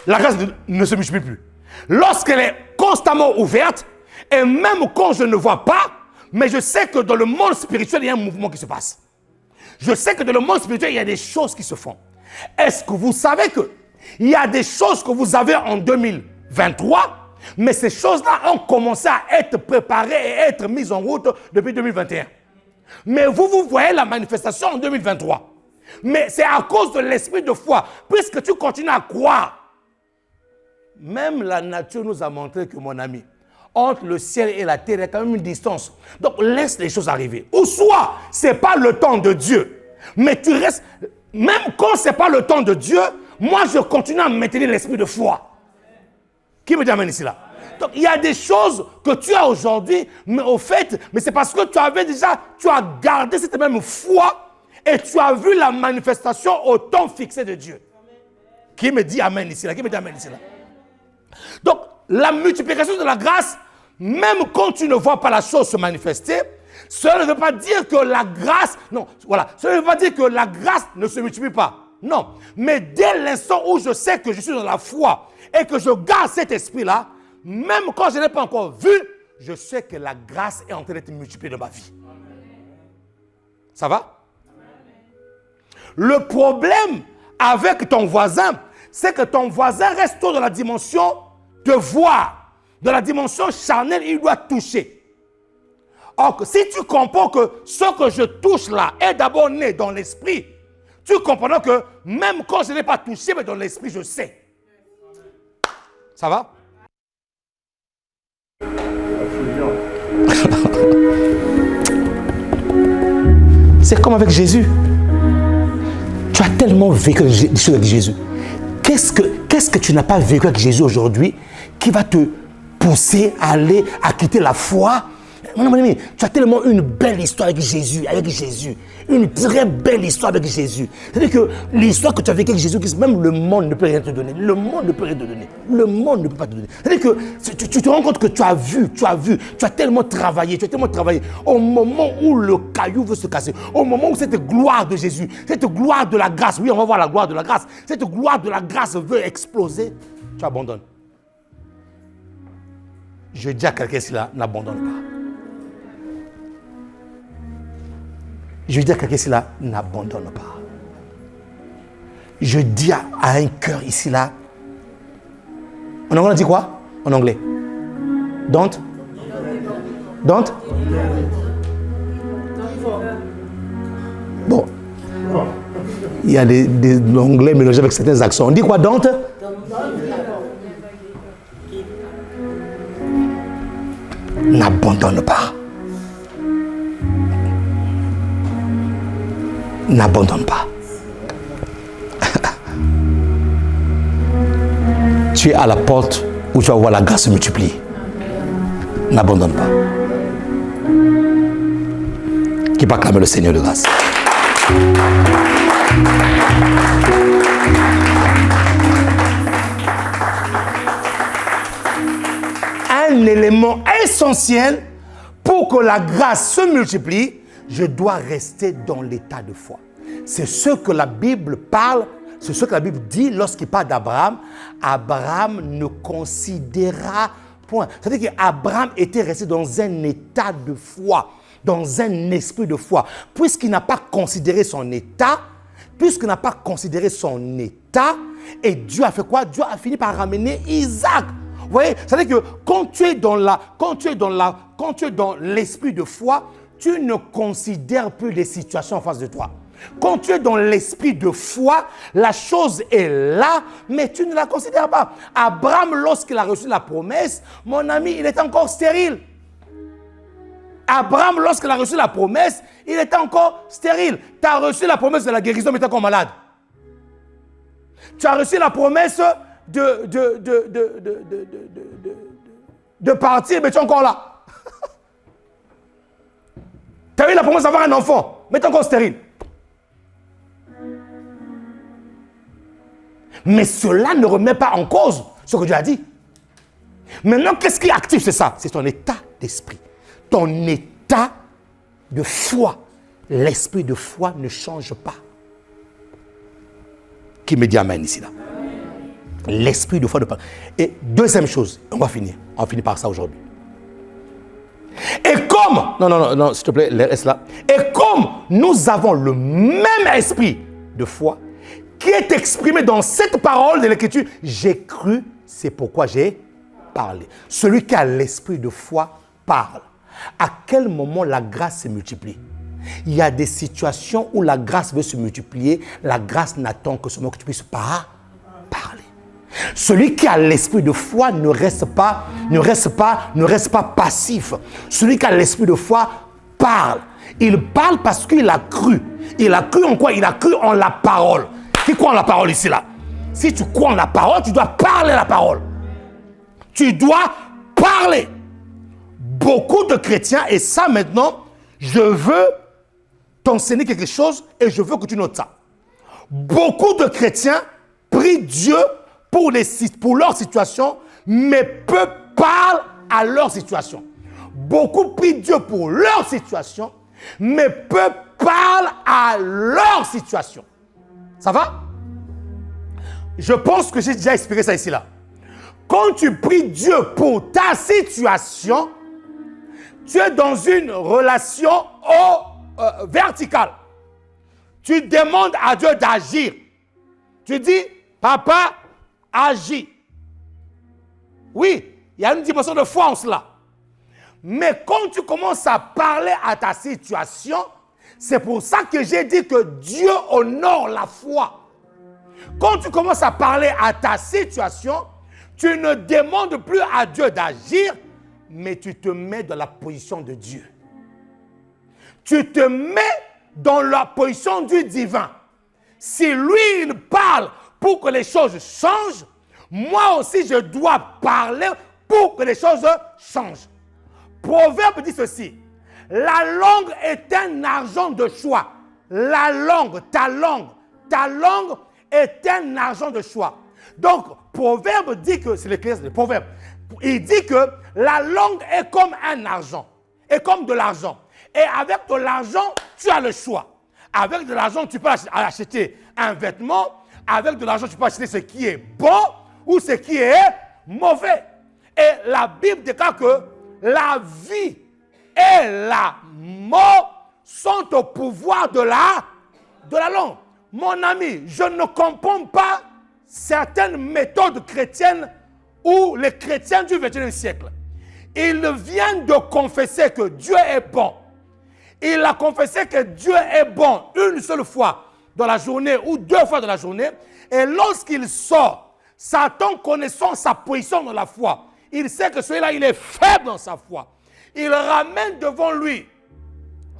la grâce ne se multiplie plus. Lorsqu'elle est constamment ouverte, et même quand je ne vois pas, mais je sais que dans le monde spirituel, il y a un mouvement qui se passe. Je sais que dans le monde spirituel, il y a des choses qui se font. Est-ce que vous savez qu'il y a des choses que vous avez en 2023, mais ces choses-là ont commencé à être préparées et être mises en route depuis 2021. Mais vous voyez la manifestation en 2023. Mais c'est à cause de l'esprit de foi. Puisque tu continues à croire. Même la nature nous a montré que, mon ami, entre le ciel et la terre, il y a quand même une distance. Donc laisse les choses arriver. Ou soit, ce n'est pas le temps de Dieu. Mais tu restes, même quand ce n'est pas le temps de Dieu, moi je continue à maintenir l'esprit de foi. Qui me dit amen ici là? Donc il y a des choses que tu as aujourd'hui, mais au fait, mais c'est parce que tu as gardé cette même foi et tu as vu la manifestation au temps fixé de Dieu. Qui me dit amen ici là? Qui me dit amen ici là? Donc la multiplication de la grâce, même quand tu ne vois pas la chose se manifester, cela ne veut pas dire que la grâce, non, voilà, cela ne veut pas dire que la grâce ne se multiplie pas. Non, mais dès l'instant où je sais que je suis dans la foi et que je garde cet esprit-là, même quand je n'ai pas encore vu, je sais que la grâce est en train d'être multipliée dans ma vie. Ça va? Le problème avec ton voisin, c'est que ton voisin reste dans la dimension de voir. Dans la dimension charnelle, il doit toucher. Or, si tu comprends que ce que je touche là est d'abord né dans l'esprit, tu comprends que même quand je n'ai pas touché, mais dans l'esprit, je sais. Ça va? C'est comme avec Jésus. Tu as tellement vécu des choses avec Jésus. Qu'est-ce que tu n'as pas vécu avec Jésus aujourd'hui qui va te pousser à quitter la foi? Mon ami, tu as tellement une belle histoire avec Jésus. Une très belle histoire avec Jésus. C'est-à-dire que l'histoire que tu as vécue avec Jésus, même le monde ne peut rien te donner. Le monde ne peut rien te donner. Le monde ne peut pas te donner. C'est-à-dire que tu te rends compte que tu as tellement travaillé, au moment où le caillou veut se casser, au moment où cette gloire de Jésus, cette gloire de la grâce, oui, on va voir la gloire de la grâce, cette gloire de la grâce veut exploser, tu abandonnes. Je dis à quelqu'un ici là, n'abandonne pas. Je dis à quelqu'un ici là, n'abandonne pas. Je dis à un cœur ici là, en anglais on dit quoi? En anglais. Don't? Bon. Il y a des anglais mélangés avec certains accents. On dit quoi? Don't? N'abandonne pas. N'abandonne pas. Tu es à la porte où tu vas voir la grâce se multiplier. N'abandonne pas. Qui peut acclamer le Seigneur de grâce? Un élément essentiel pour que la grâce se multiplie, je dois rester dans l'état de foi. C'est ce que la Bible parle, c'est ce que la Bible dit lorsqu'il parle d'Abraham. Abraham ne considéra point. C'est-à-dire qu'Abraham était resté dans un état de foi, dans un esprit de foi. Puisqu'il n'a pas considéré son état, et Dieu a fait quoi? Dieu a fini par ramener Isaac. Vous voyez, c'est-à-dire que quand tu es dans l'esprit de foi, tu ne considères plus les situations en face de toi. Quand tu es dans l'esprit de foi, la chose est là, mais tu ne la considères pas. Abraham, lorsqu'il a reçu la promesse, mon ami, il était encore stérile. Abraham, lorsqu'il a reçu la promesse, il était encore stérile. Tu as reçu la promesse de la guérison, mais tu es encore malade. Tu as reçu la promesse de partir, mais tu es encore là. Tu as eu la promesse d'avoir un enfant, mais tu es encore stérile. Mais cela ne remet pas en cause ce que Dieu a dit. Maintenant, qu'est-ce qui est actif? C'est ça. C'est ton état d'esprit. Ton état de foi. L'esprit de foi ne change pas. Qui me dit amen ici là? L'esprit de foi ne change pas. Et deuxième chose, on va finir par ça aujourd'hui. Et comme, non, s'il te plaît, reste là. Et comme nous avons le même esprit de foi qui est exprimé dans cette parole de l'Écriture, j'ai cru, c'est pourquoi j'ai parlé. Celui qui a l'esprit de foi parle. À quel moment la grâce se multiplie? Il y a des situations où la grâce veut se multiplier, la grâce n'attend que seulement que tu puisses pas parler. Celui qui a l'esprit de foi ne reste pas passif. Celui qui a l'esprit de foi parle. Il parle parce qu'il a cru. Il a cru en quoi? Il a cru en la parole. Qui croit en la parole ici là? Si tu crois en la parole, tu dois parler la parole. Tu dois parler. Beaucoup de chrétiens, et ça maintenant, je veux t'enseigner quelque chose et je veux que tu notes ça. Beaucoup de chrétiens prient Dieu pour leur situation, mais peu parlent à leur situation. Beaucoup prient Dieu pour leur situation, mais peu parlent à leur situation. Ça va? Je pense que j'ai déjà expliqué ça ici là. Quand tu pries Dieu pour ta situation, tu es dans une relation verticale. Tu demandes à Dieu d'agir. Tu dis, papa, agis. Oui, il y a une dimension de foi en cela. Mais quand tu commences à parler à ta situation, c'est pour ça que j'ai dit que Dieu honore la foi. Quand tu commences à parler à ta situation, tu ne demandes plus à Dieu d'agir, mais tu te mets dans la position de Dieu. Tu te mets dans la position du divin. Si lui, il parle pour que les choses changent, moi aussi, je dois parler pour que les choses changent. Proverbe dit ceci. La langue est un argent de choix. La langue, ta langue est un argent de choix. Donc, Proverbe dit que, c'est l'écriture des Proverbes, il dit que la langue est comme un argent, est comme de l'argent. Et avec de l'argent, tu as le choix. Avec de l'argent, tu peux acheter un vêtement. Avec de l'argent, tu peux acheter ce qui est bon ou ce qui est mauvais. Et la Bible déclare que la vie et la mort sont au pouvoir de la langue. Mon ami, je ne comprends pas certaines méthodes chrétiennes où les chrétiens du XXIe siècle, ils viennent de confesser que Dieu est bon. Il a confessé que Dieu est bon une seule fois dans la journée ou 2 fois dans la journée. Et lorsqu'il sort, Satan connaissant sa position dans la foi, il sait que celui-là, il est faible dans sa foi. Il ramène devant lui.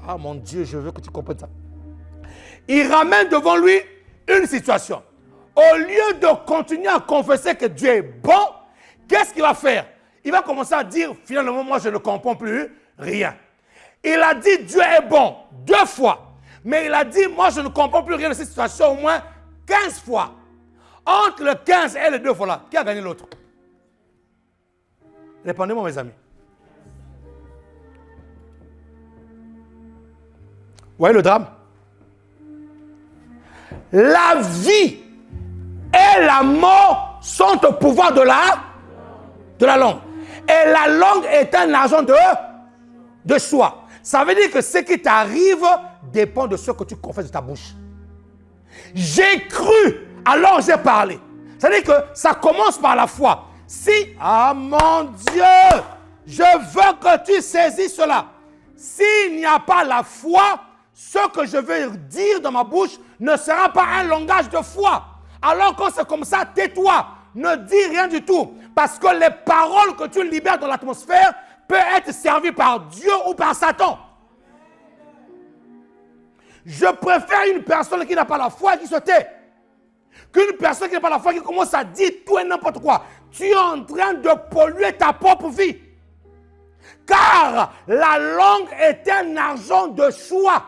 Ah mon Dieu, je veux que tu comprennes ça. Il ramène devant lui une situation. Au lieu de continuer à confesser que Dieu est bon, qu'est-ce qu'il va faire? Il va commencer à dire, finalement, moi je ne comprends plus rien. Il a dit Dieu est bon 2 fois. Mais il a dit, moi je ne comprends plus rien de cette situation au moins 15 fois. Entre le 15 et les 2 fois là, qui a gagné l'autre? Répondez-moi mes amis. Vous voyez le drame? La vie et la mort sont au pouvoir de la langue. Et la langue est un argent de choix. Ça veut dire que ce qui t'arrive dépend de ce que tu confesses de ta bouche. J'ai cru, alors j'ai parlé. Ça veut dire que ça commence par la foi. Si, ah mon Dieu, je veux que tu saisisses cela. S'il n'y a pas la foi, ce que je vais dire dans ma bouche ne sera pas un langage de foi. Alors quand c'est comme ça, tais-toi. Ne dis rien du tout. Parce que les paroles que tu libères dans l'atmosphère peuvent être servies par Dieu ou par Satan. Je préfère une personne qui n'a pas la foi et qui se tait qu'une personne qui n'a pas la foi qui commence à dire tout et n'importe quoi. Tu es en train de polluer ta propre vie. Car la langue est un argent de choix.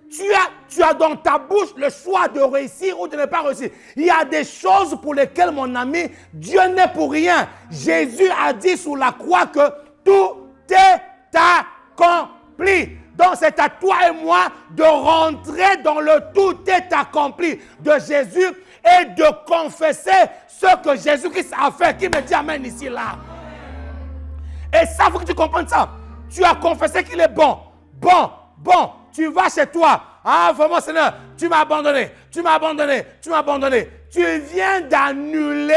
Tu as dans ta bouche le choix de réussir ou de ne pas réussir. Il y a des choses pour lesquelles, mon ami, Dieu n'est pour rien. Jésus a dit sur la croix que tout est accompli. Donc c'est à toi et moi de rentrer dans le tout est accompli de Jésus et de confesser ce que Jésus-Christ a fait. Qui me dit amen ici, là? Et ça, il faut que tu comprennes ça. Tu as confessé qu'il est bon. Bon. Tu vas chez toi. Ah, vraiment, Seigneur, tu m'as abandonné. Tu viens d'annuler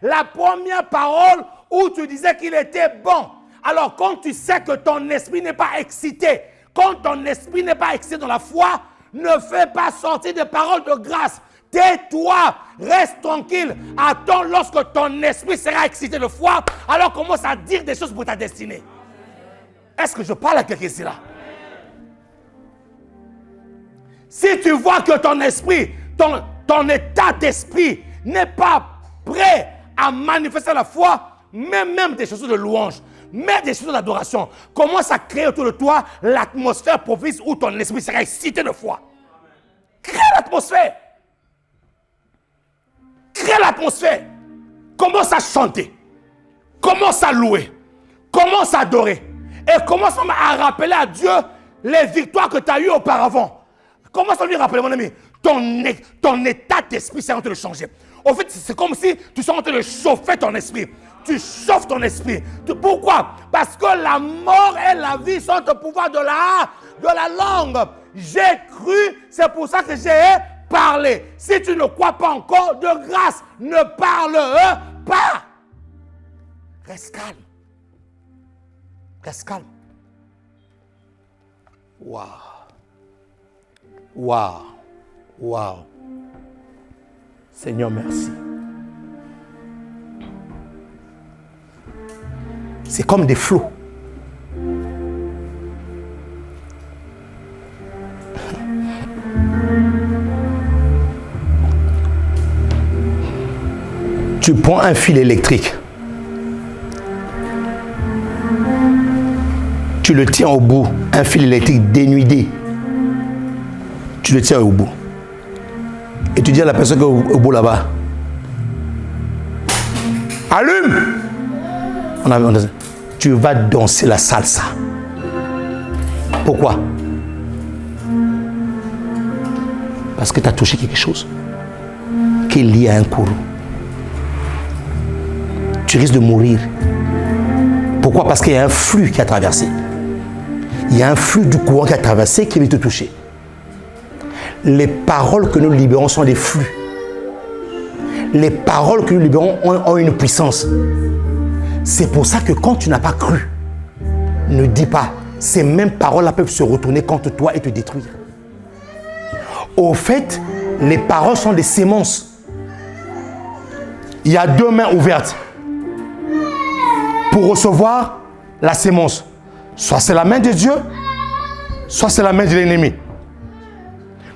la première parole où tu disais qu'il était bon. Alors, quand tu sais que ton esprit n'est pas excité, quand ton esprit n'est pas excité dans la foi, ne fais pas sortir des paroles de grâce. Tais-toi, reste tranquille. Attends lorsque ton esprit sera excité de foi, alors commence à dire des choses pour ta destinée. Est-ce que je parle à quelqu'un ici là? Si tu vois que ton esprit, ton état d'esprit n'est pas prêt à manifester la foi, mets même des choses de louange, mets des choses d'adoration. Commence à créer autour de toi l'atmosphère propice où ton esprit sera excité de foi. Crée l'atmosphère. Crée l'atmosphère. Commence à chanter. Commence à louer. Commence à adorer. Et commence à rappeler à Dieu les victoires que tu as eues auparavant. Commence à lui rappeler, mon ami, ton état d'esprit, c'est en train de changer. En fait, c'est comme si tu es en train de chauffer ton esprit. Tu chauffes ton esprit. Pourquoi? Parce que la mort et la vie sont au pouvoir de la langue. J'ai cru, c'est pour ça que j'ai parlé. Si tu ne crois pas encore, de grâce, ne parle pas. Reste calme. Reste calme. Waouh. Seigneur, merci. C'est comme des flots. Tu prends un fil électrique. tu le tiens au bout, un fil électrique dénudé. Tu le tiens au bout. Et tu dis à la personne qui est au bout là-bas, allume. Tu vas danser la salsa. Pourquoi? Parce que tu as touché quelque chose qui est lié à un courroux. Tu risques de mourir. Pourquoi? Parce qu'il y a un flux qui a traversé. Il y a un flux du courant qui a traversé qui vient te toucher. Les paroles que nous libérons sont des flux. Les paroles que nous libérons ont une puissance. C'est pour ça que quand tu n'as pas cru, ne dis pas, ces mêmes paroles-là peuvent se retourner contre toi et te détruire. Au fait, les paroles sont des semences. Il y a deux mains ouvertes pour recevoir la sémence. Soit c'est la main de Dieu, soit c'est la main de l'ennemi.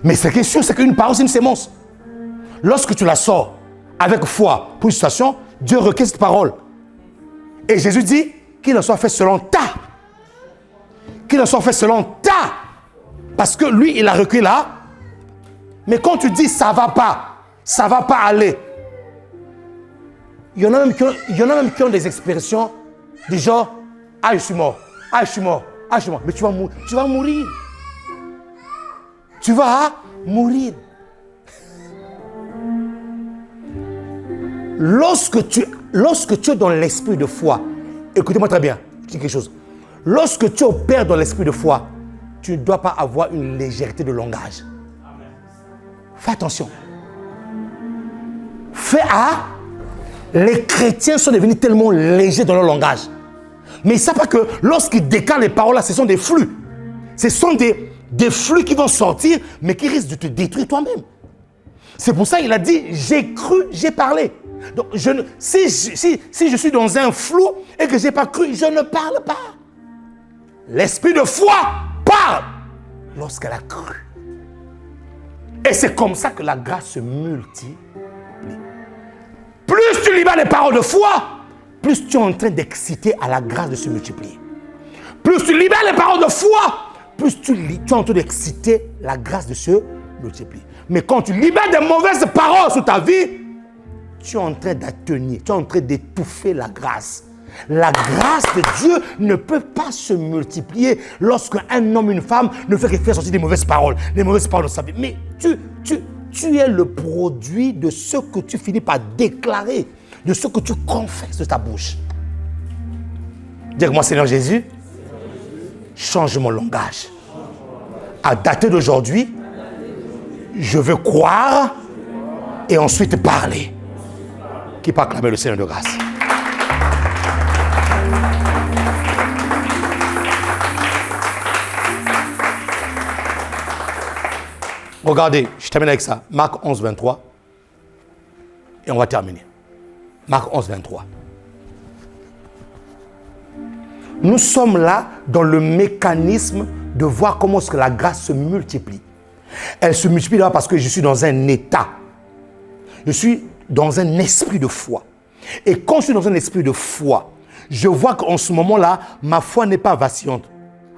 Mais ce qui est sûr, c'est qu'une parole, c'est une sémence. Lorsque tu la sors avec foi pour une situation, Dieu requiert cette parole. Et Jésus dit qu'il en soit fait selon ta. Qu'il en soit fait selon ta. Parce que lui, il a recueilli là. Mais quand tu dis ça va pas aller. Il y en a même qui ont des expressions du genre, ah je suis mort, ah je suis mort, ah je suis mort. Mais tu vas mourir. Tu vas mourir. Lorsque tu es dans l'esprit de foi, écoutez-moi très bien, je dis quelque chose. Lorsque tu opères dans l'esprit de foi, tu ne dois pas avoir une légèreté de langage. Amen. Fais attention. Les chrétiens sont devenus tellement légers dans leur langage. Mais ils ne savent pas que lorsqu'ils décalent les paroles là, ce sont des flux. Ce sont des flux qui vont sortir, mais qui risquent de te détruire toi-même. C'est pour ça qu'il a dit, j'ai cru, j'ai parlé. Donc, si je suis dans un flou et que je n'ai pas cru, je ne parle pas. L'esprit de foi parle lorsqu'elle a cru. Et c'est comme ça que la grâce se multiplie. Plus tu libères les paroles de foi, plus tu es en train d'exciter à la grâce de se multiplier. Plus tu libères les paroles de foi, plus tu es en train d'exciter la grâce de se multiplier. Mais quand tu libères des mauvaises paroles sur ta vie, tu es en train d'atteindre, tu es en train d'étouffer la grâce. La grâce de Dieu ne peut pas se multiplier lorsqu'un homme, une femme ne fait que faire sortir des mauvaises paroles de sa vie. Mais tu es le produit de ce que tu finis par déclarer, de ce que tu confesses de ta bouche. Dis-moi, Seigneur Jésus, change mon langage. À dater d'aujourd'hui, je veux croire et ensuite parler. Qui peut acclamer le Seigneur de grâce? Regardez, je termine avec ça. Marc 11, 23. Et on va terminer. Marc 11, 23. Nous sommes là dans le mécanisme de voir comment est-ce que la grâce se multiplie. Elle se multiplie là parce que je suis dans un état. Je suis dans un esprit de foi. Et quand je suis dans un esprit de foi, je vois qu'en ce moment-là, ma foi n'est pas vacillante.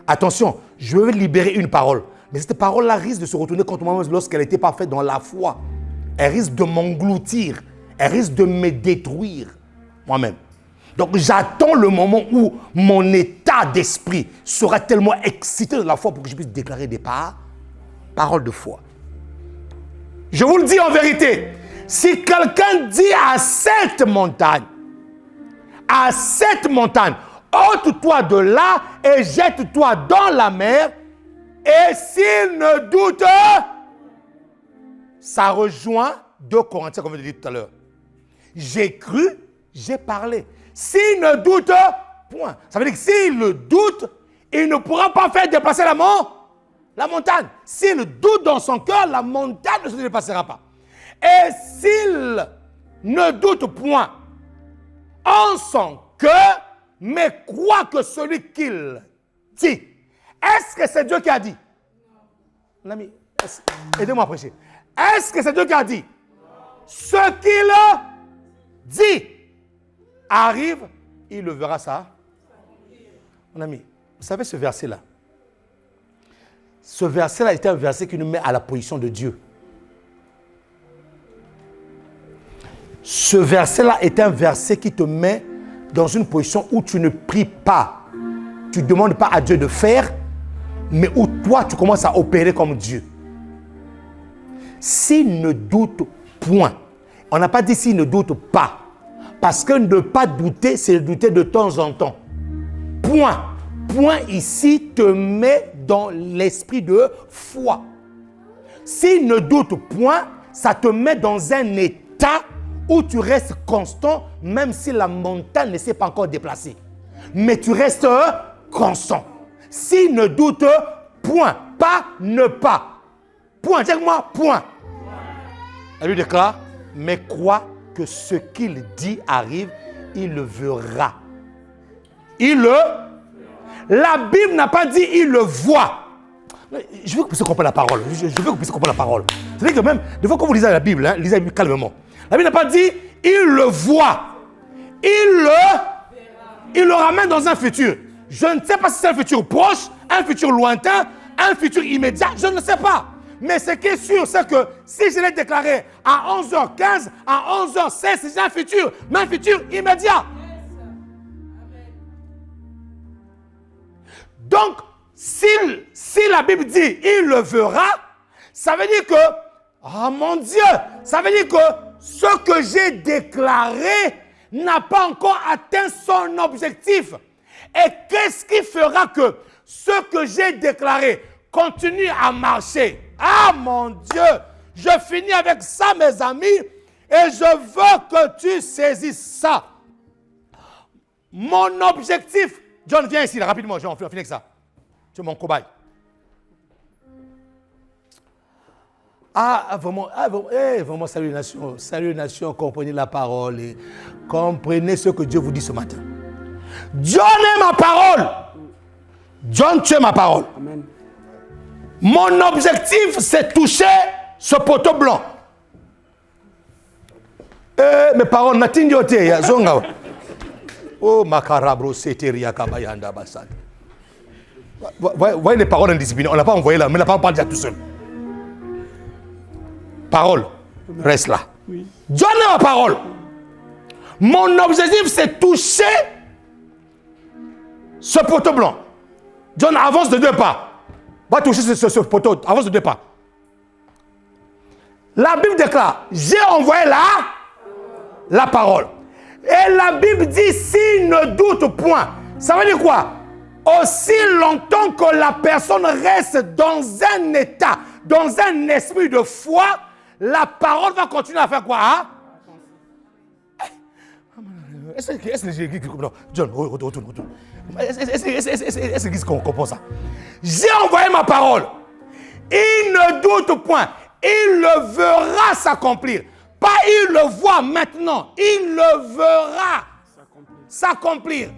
Attention, je vais libérer une parole. Mais cette parole-là risque de se retourner contre moi lorsqu'elle n'était pas faite dans la foi. Elle risque de m'engloutir. Elle risque de me détruire moi-même. Donc j'attends le moment où mon état d'esprit sera tellement excité de la foi pour que je puisse déclarer des paroles de foi. Je vous le dis en vérité, si quelqu'un dit à cette montagne, ôte-toi de là et jette-toi dans la mer, et s'il ne doute, ça rejoint 2 Corinthiens comme je l'ai dit tout à l'heure. J'ai cru, j'ai parlé. S'il ne doute, point. Ça veut dire que s'il doute, il ne pourra pas faire déplacer la montagne. S'il doute dans son cœur, la montagne ne se déplacera pas. Et s'il ne doute point en son cœur, mais croit que celui qu'il dit, est-ce que c'est Dieu qui a dit? Mon ami, aidez-moi à prêcher. Est-ce que c'est Dieu qui a dit? Ce qu'il dit arrive, il le verra ça. Mon ami, savez ce verset-là? Ce verset-là était un verset qui nous met à la position de Dieu. Ce verset-là est un verset qui te met dans une position où tu ne pries pas. Tu ne demandes pas à Dieu de faire, mais où toi, tu commences à opérer comme Dieu. S'il ne doute point, on n'a pas dit s'il ne doute pas, parce que ne pas douter, c'est douter de temps en temps. Point. Point ici te met dans l'esprit de foi. S'il ne doute point, ça te met dans un état où tu restes constant, même si la montagne ne s'est pas encore déplacée. Mais tu restes constant. S'il ne doute point, pas, ne pas. Point, dis-moi, point. Elle lui déclare, mais crois que ce qu'il dit arrive, il le verra. La Bible n'a pas dit il le voit. Je veux que vous puissiez comprendre la parole. Je veux que vous puissiez comprendre la parole. C'est-à-dire que même, des fois quand vous lisez la Bible, lisez la Bible calmement. La Bible n'a pas dit il le voit. Il le ramène dans un futur. Je ne sais pas si c'est un futur proche, un futur lointain, un futur immédiat. Je ne sais pas. Mais ce qui est sûr, c'est que si je l'ai déclaré à 11h15, à 11h16, c'est un futur, mais un futur immédiat. Donc, si la Bible dit il le verra, ça veut dire que, oh mon Dieu, ça veut dire que ce que j'ai déclaré n'a pas encore atteint son objectif. Et qu'est-ce qui fera que ce que j'ai déclaré continue à marcher? Ah mon Dieu, je finis avec ça mes amis et je veux que tu saisisses ça. Mon objectif, John viens ici là, rapidement, John, on finit avec ça. Tu es mon cobaye. Vraiment, salut nation, comprenez la parole et comprenez ce que Dieu vous dit ce matin. John est ma parole. John, tu es ma parole. Amen. Mon objectif, c'est toucher ce poteau blanc. Mes paroles, Natin Diote, Zonga. Oh, Makarabro, Seteria Kabayanda Bassad. Voyez les paroles indisciplinées. On ne l'a pas envoyé là, mais la parole parle déjà tout seul. Parole, reste là. Oui. John est ma parole. Mon objectif, c'est toucher ce poteau blanc. John avance de 2 pas. Va toucher ce poteau, avance de 2 pas. La Bible déclare, j'ai envoyé la parole. Et la Bible dit, s'il ne doute point. Ça veut dire quoi? Aussi longtemps que la personne reste dans un état, dans un esprit de foi, la parole va continuer à faire quoi? Hein? Est-ce que non, John, retourne. Est-ce l'église comprend ça? J'ai envoyé ma parole. Il ne doute point. Il le verra s'accomplir. Pas il le voit maintenant. Il le verra s'accomplir.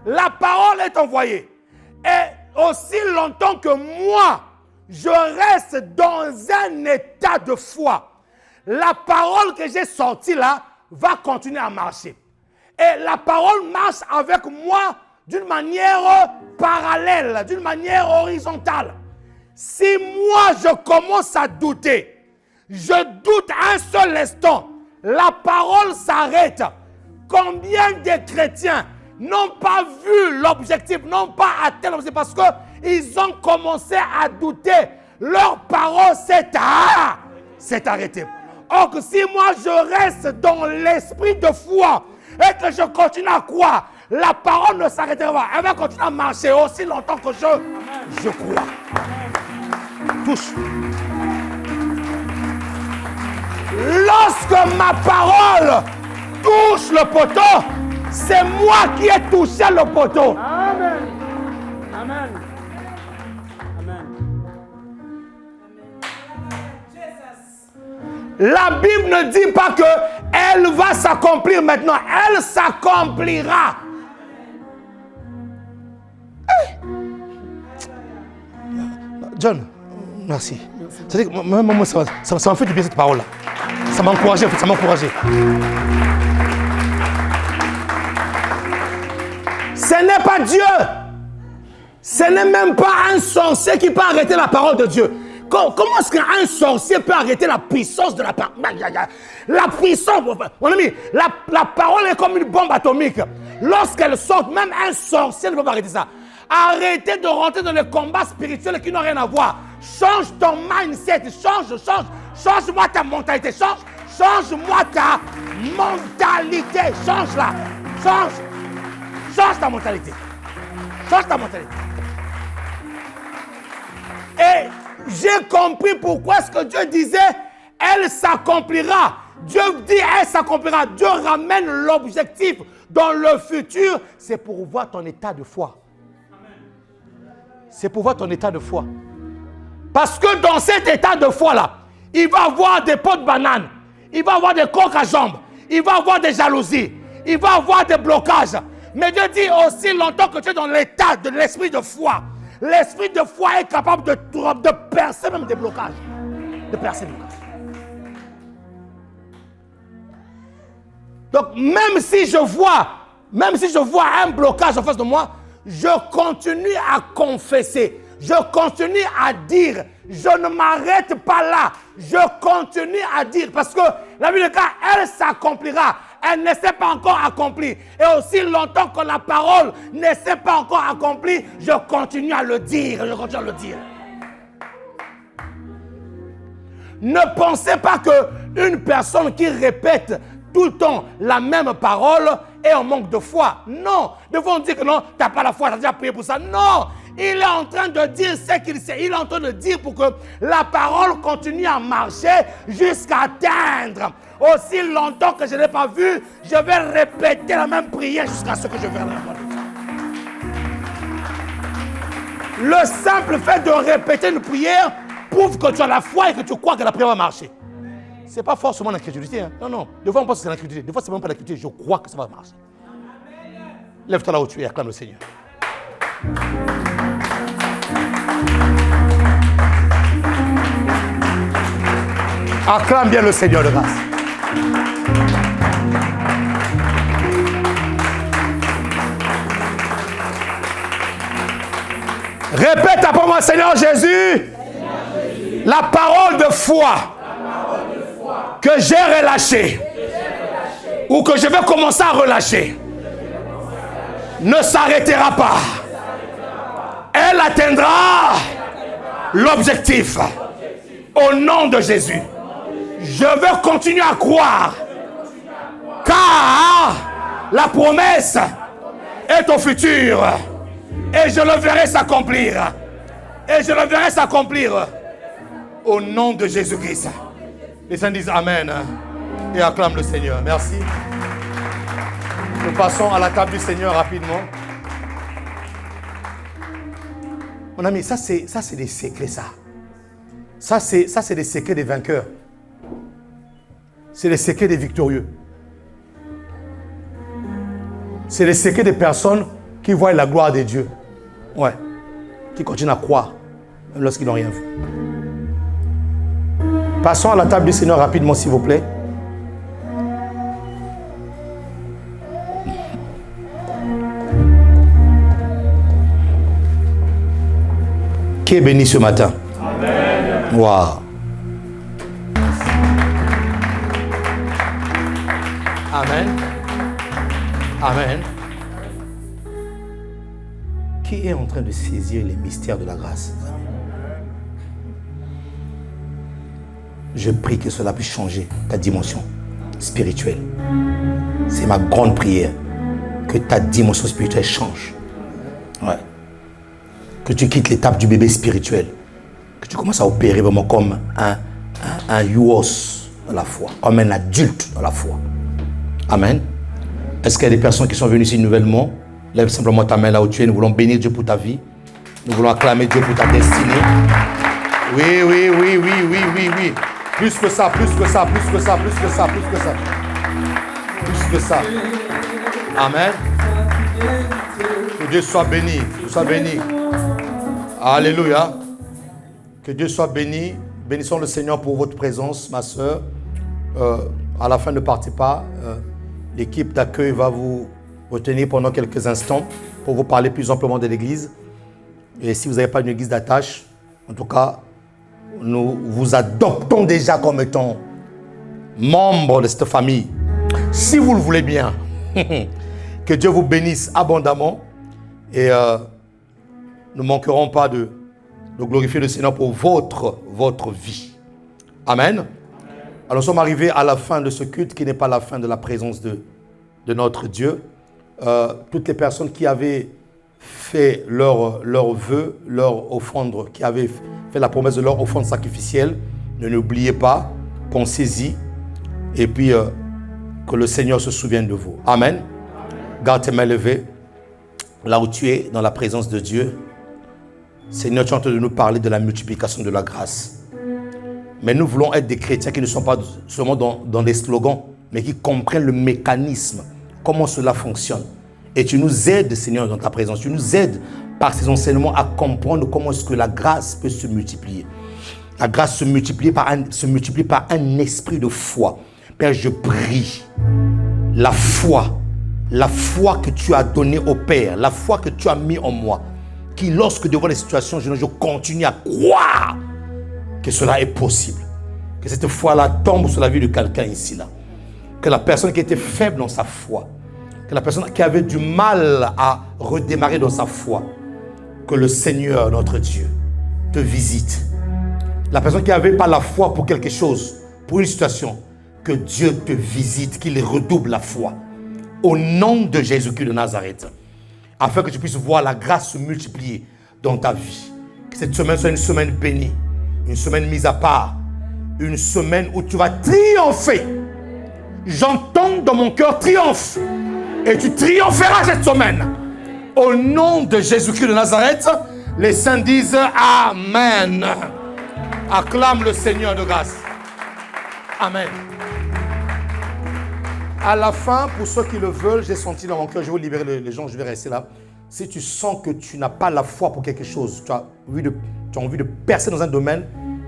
La parole est envoyée. Et aussi longtemps que moi, je reste dans un état de foi, la parole que j'ai sortie là va continuer à marcher. Et la parole marche avec moi d'une manière parallèle, d'une manière horizontale. Si moi je commence à douter, je doute un seul instant, la parole s'arrête. Combien de chrétiens n'ont pas vu l'objectif, n'ont pas atteint l'objectif parce qu'ils ont commencé à douter. Leur parole s'est arrêtée. Or que si moi je reste dans l'esprit de foi et que je continue à croire, la parole ne s'arrêtera pas. Elle va continuer à marcher aussi longtemps que je crois. Touche. Lorsque ma parole touche le poteau, c'est moi qui ai touché le poteau.
Amen. Amen. Amen.
La Bible ne dit pas qu'elle va s'accomplir maintenant. Elle s'accomplira. John, merci. C'est-à-dire que moi, ça m'a fait du bien cette parole-là. Ça m'a encouragé, en fait, ça m'a encouragé. Ce n'est pas Dieu. Ce n'est même pas un sorcier qui peut arrêter la parole de Dieu. Comment est-ce qu'un sorcier peut arrêter la puissance de la parole? La puissance, mon ami, la parole est comme une bombe atomique. Lorsqu'elle sort, même un sorcier ne peut pas arrêter ça. Arrêtez de rentrer dans les combats spirituels qui n'ont rien à voir. Change ton mindset, change-moi ta mentalité, change-moi ta mentalité, change-la, change ta mentalité, change ta mentalité. Et j'ai compris pourquoi est-ce que Dieu disait, elle s'accomplira. Dieu dit, elle s'accomplira. Dieu ramène l'objectif dans le futur. C'est pour voir ton état de foi. C'est pour voir ton état de foi. Parce que dans cet état de foi-là, il va avoir des pots de bananes. Il va avoir des coques à jambes. Il va avoir des jalousies. Il va avoir des blocages. Mais Dieu dit aussi longtemps que tu es dans l'état de l'esprit de foi. L'esprit de foi est capable de percer même des blocages. De percer des blocages. Donc même si je vois un blocage en face de moi, je continue à confesser. Je continue à dire. Je ne m'arrête pas là. Je continue à dire. Parce que la Bible dit, elle s'accomplira. Elle ne s'est pas encore accomplie. Et aussi longtemps que la parole ne s'est pas encore accomplie, je continue à le dire. Je continue à le dire. Ne pensez pas qu'une personne qui répète tout le temps la même parole est en manque de foi. Non. Des fois on dit que non, tu n'as pas la foi, tu as déjà prié pour ça. Non. Il est en train de dire ce qu'il sait. Il est en train de dire pour que la parole continue à marcher jusqu'à atteindre. Aussi longtemps que je ne l'ai pas vu, je vais répéter la même prière jusqu'à ce que je verrai la parole. Le simple fait de répéter une prière prouve que tu as la foi et que tu crois que la prière va marcher. Ce n'est pas forcément l'incrédulité. Hein. Non, non. Des fois, on pense que c'est l'incrédulité. Des fois, ce n'est même pas l'incrédulité. Je crois que ça va marcher. Lève-toi là où tu es et acclame le Seigneur. Acclame bien le Seigneur de grâce. Répète après moi, Seigneur Jésus, la parole de foi que j'ai relâchée ou que je vais commencer à relâcher ne s'arrêtera pas. Elle atteindra l'objectif. Au nom de Jésus, je veux continuer à croire, car la promesse est au futur et je le verrai s'accomplir. Et je le verrai s'accomplir au nom de Jésus-Christ. Les saints disent Amen et acclament le Seigneur. Merci. Nous passons à la table du Seigneur rapidement. Mon ami, ça c'est des secrets, ça. Ça c'est des secrets des vainqueurs. C'est les secrets des victorieux. C'est les secrets des personnes qui voient la gloire de Dieu. Ouais. Qui continuent à croire, même lorsqu'ils n'ont rien vu. Passons à la table du Seigneur rapidement, s'il vous plaît. Qui est béni ce matin? Amen. Wow. Amen. Amen. Qui est en train de saisir les mystères de la grâce? Je prie que cela puisse changer ta dimension spirituelle. C'est ma grande prière. Que ta dimension spirituelle change. Ouais. Que tu quittes l'étape du bébé spirituel. Que tu commences à opérer vraiment comme un youos dans la foi. Comme un adulte dans la foi. Amen. Est-ce qu'il y a des personnes qui sont venues ici nouvellement? Lève simplement ta main là où tu es. Nous voulons bénir Dieu pour ta vie. Nous voulons acclamer Dieu pour ta destinée. Oui, oui, oui, oui, oui, oui, oui. Plus que ça, plus que ça, plus que ça, plus que ça, plus que ça. Plus que ça. Amen. Que Dieu soit béni. Que Dieu soit béni. Alléluia. Que Dieu soit béni. Bénissons le Seigneur pour votre présence, ma soeur. À la fin, ne partez pas. L'équipe d'accueil va vous retenir pendant quelques instants pour vous parler plus amplement de l'Église. Et si vous n'avez pas une église d'attache, en tout cas, nous vous adoptons déjà comme étant membre de cette famille. Si vous le voulez bien, que Dieu vous bénisse abondamment et nous ne manquerons pas de glorifier le Seigneur pour votre vie. Amen. Alors nous sommes arrivés à la fin de ce culte qui n'est pas la fin de la présence de notre Dieu. Toutes les personnes qui avaient fait leur vœu, leur offrande, qui avaient fait la promesse de leur offrande sacrificielle, ne l'oubliez pas, pensez-y, et puis que le Seigneur se souvienne de vous. Amen. Garde tes mains levées, là où tu es, dans la présence de Dieu. Seigneur, tu es en train de nous parler de la multiplication de la grâce. Mais nous voulons être des chrétiens qui ne sont pas seulement dans des slogans, mais qui comprennent le mécanisme, comment cela fonctionne. Et tu nous aides, Seigneur, dans ta présence. Tu nous aides par ces enseignements à comprendre comment est-ce que la grâce peut se multiplier. La grâce se multiplie par un esprit de foi. Père, je prie la foi que tu as donnée au Père, la foi que tu as mis en moi, qui lorsque devant les situations, je continue à croire que cela est possible. Que cette foi-là tombe sur la vie de quelqu'un ici, là. Que la personne qui était faible dans sa foi, que la personne qui avait du mal à redémarrer dans sa foi, que le Seigneur, notre Dieu, te visite. La personne qui n'avait pas la foi pour quelque chose, pour une situation, que Dieu te visite, qu'il redouble la foi. Au nom de Jésus-Christ de Nazareth. Afin que tu puisses voir la grâce se multiplier dans ta vie. Que cette semaine soit une semaine bénie, une semaine mise à part, une semaine où tu vas triompher. J'entends dans mon cœur triomphe. Et tu triompheras cette semaine. Au nom de Jésus-Christ de Nazareth, les saints disent Amen. Acclame le Seigneur de grâce. Amen. À la fin, pour ceux qui le veulent, j'ai senti dans mon cœur, je vais vous libérer les gens, je vais rester là. Si tu sens que tu n'as pas la foi pour quelque chose, tu as envie de percer dans un domaine,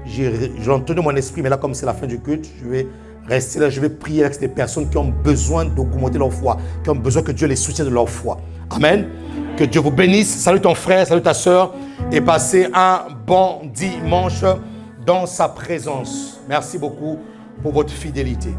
j'ai entendu mon esprit, mais là, comme c'est la fin du culte, je vais rester là, je vais prier avec des personnes qui ont besoin d'augmenter leur foi, qui ont besoin que Dieu les soutienne de leur foi. Amen. Que Dieu vous bénisse. Salut ton frère, salut ta soeur, et passez un bon dimanche dans sa présence. Merci beaucoup pour votre fidélité.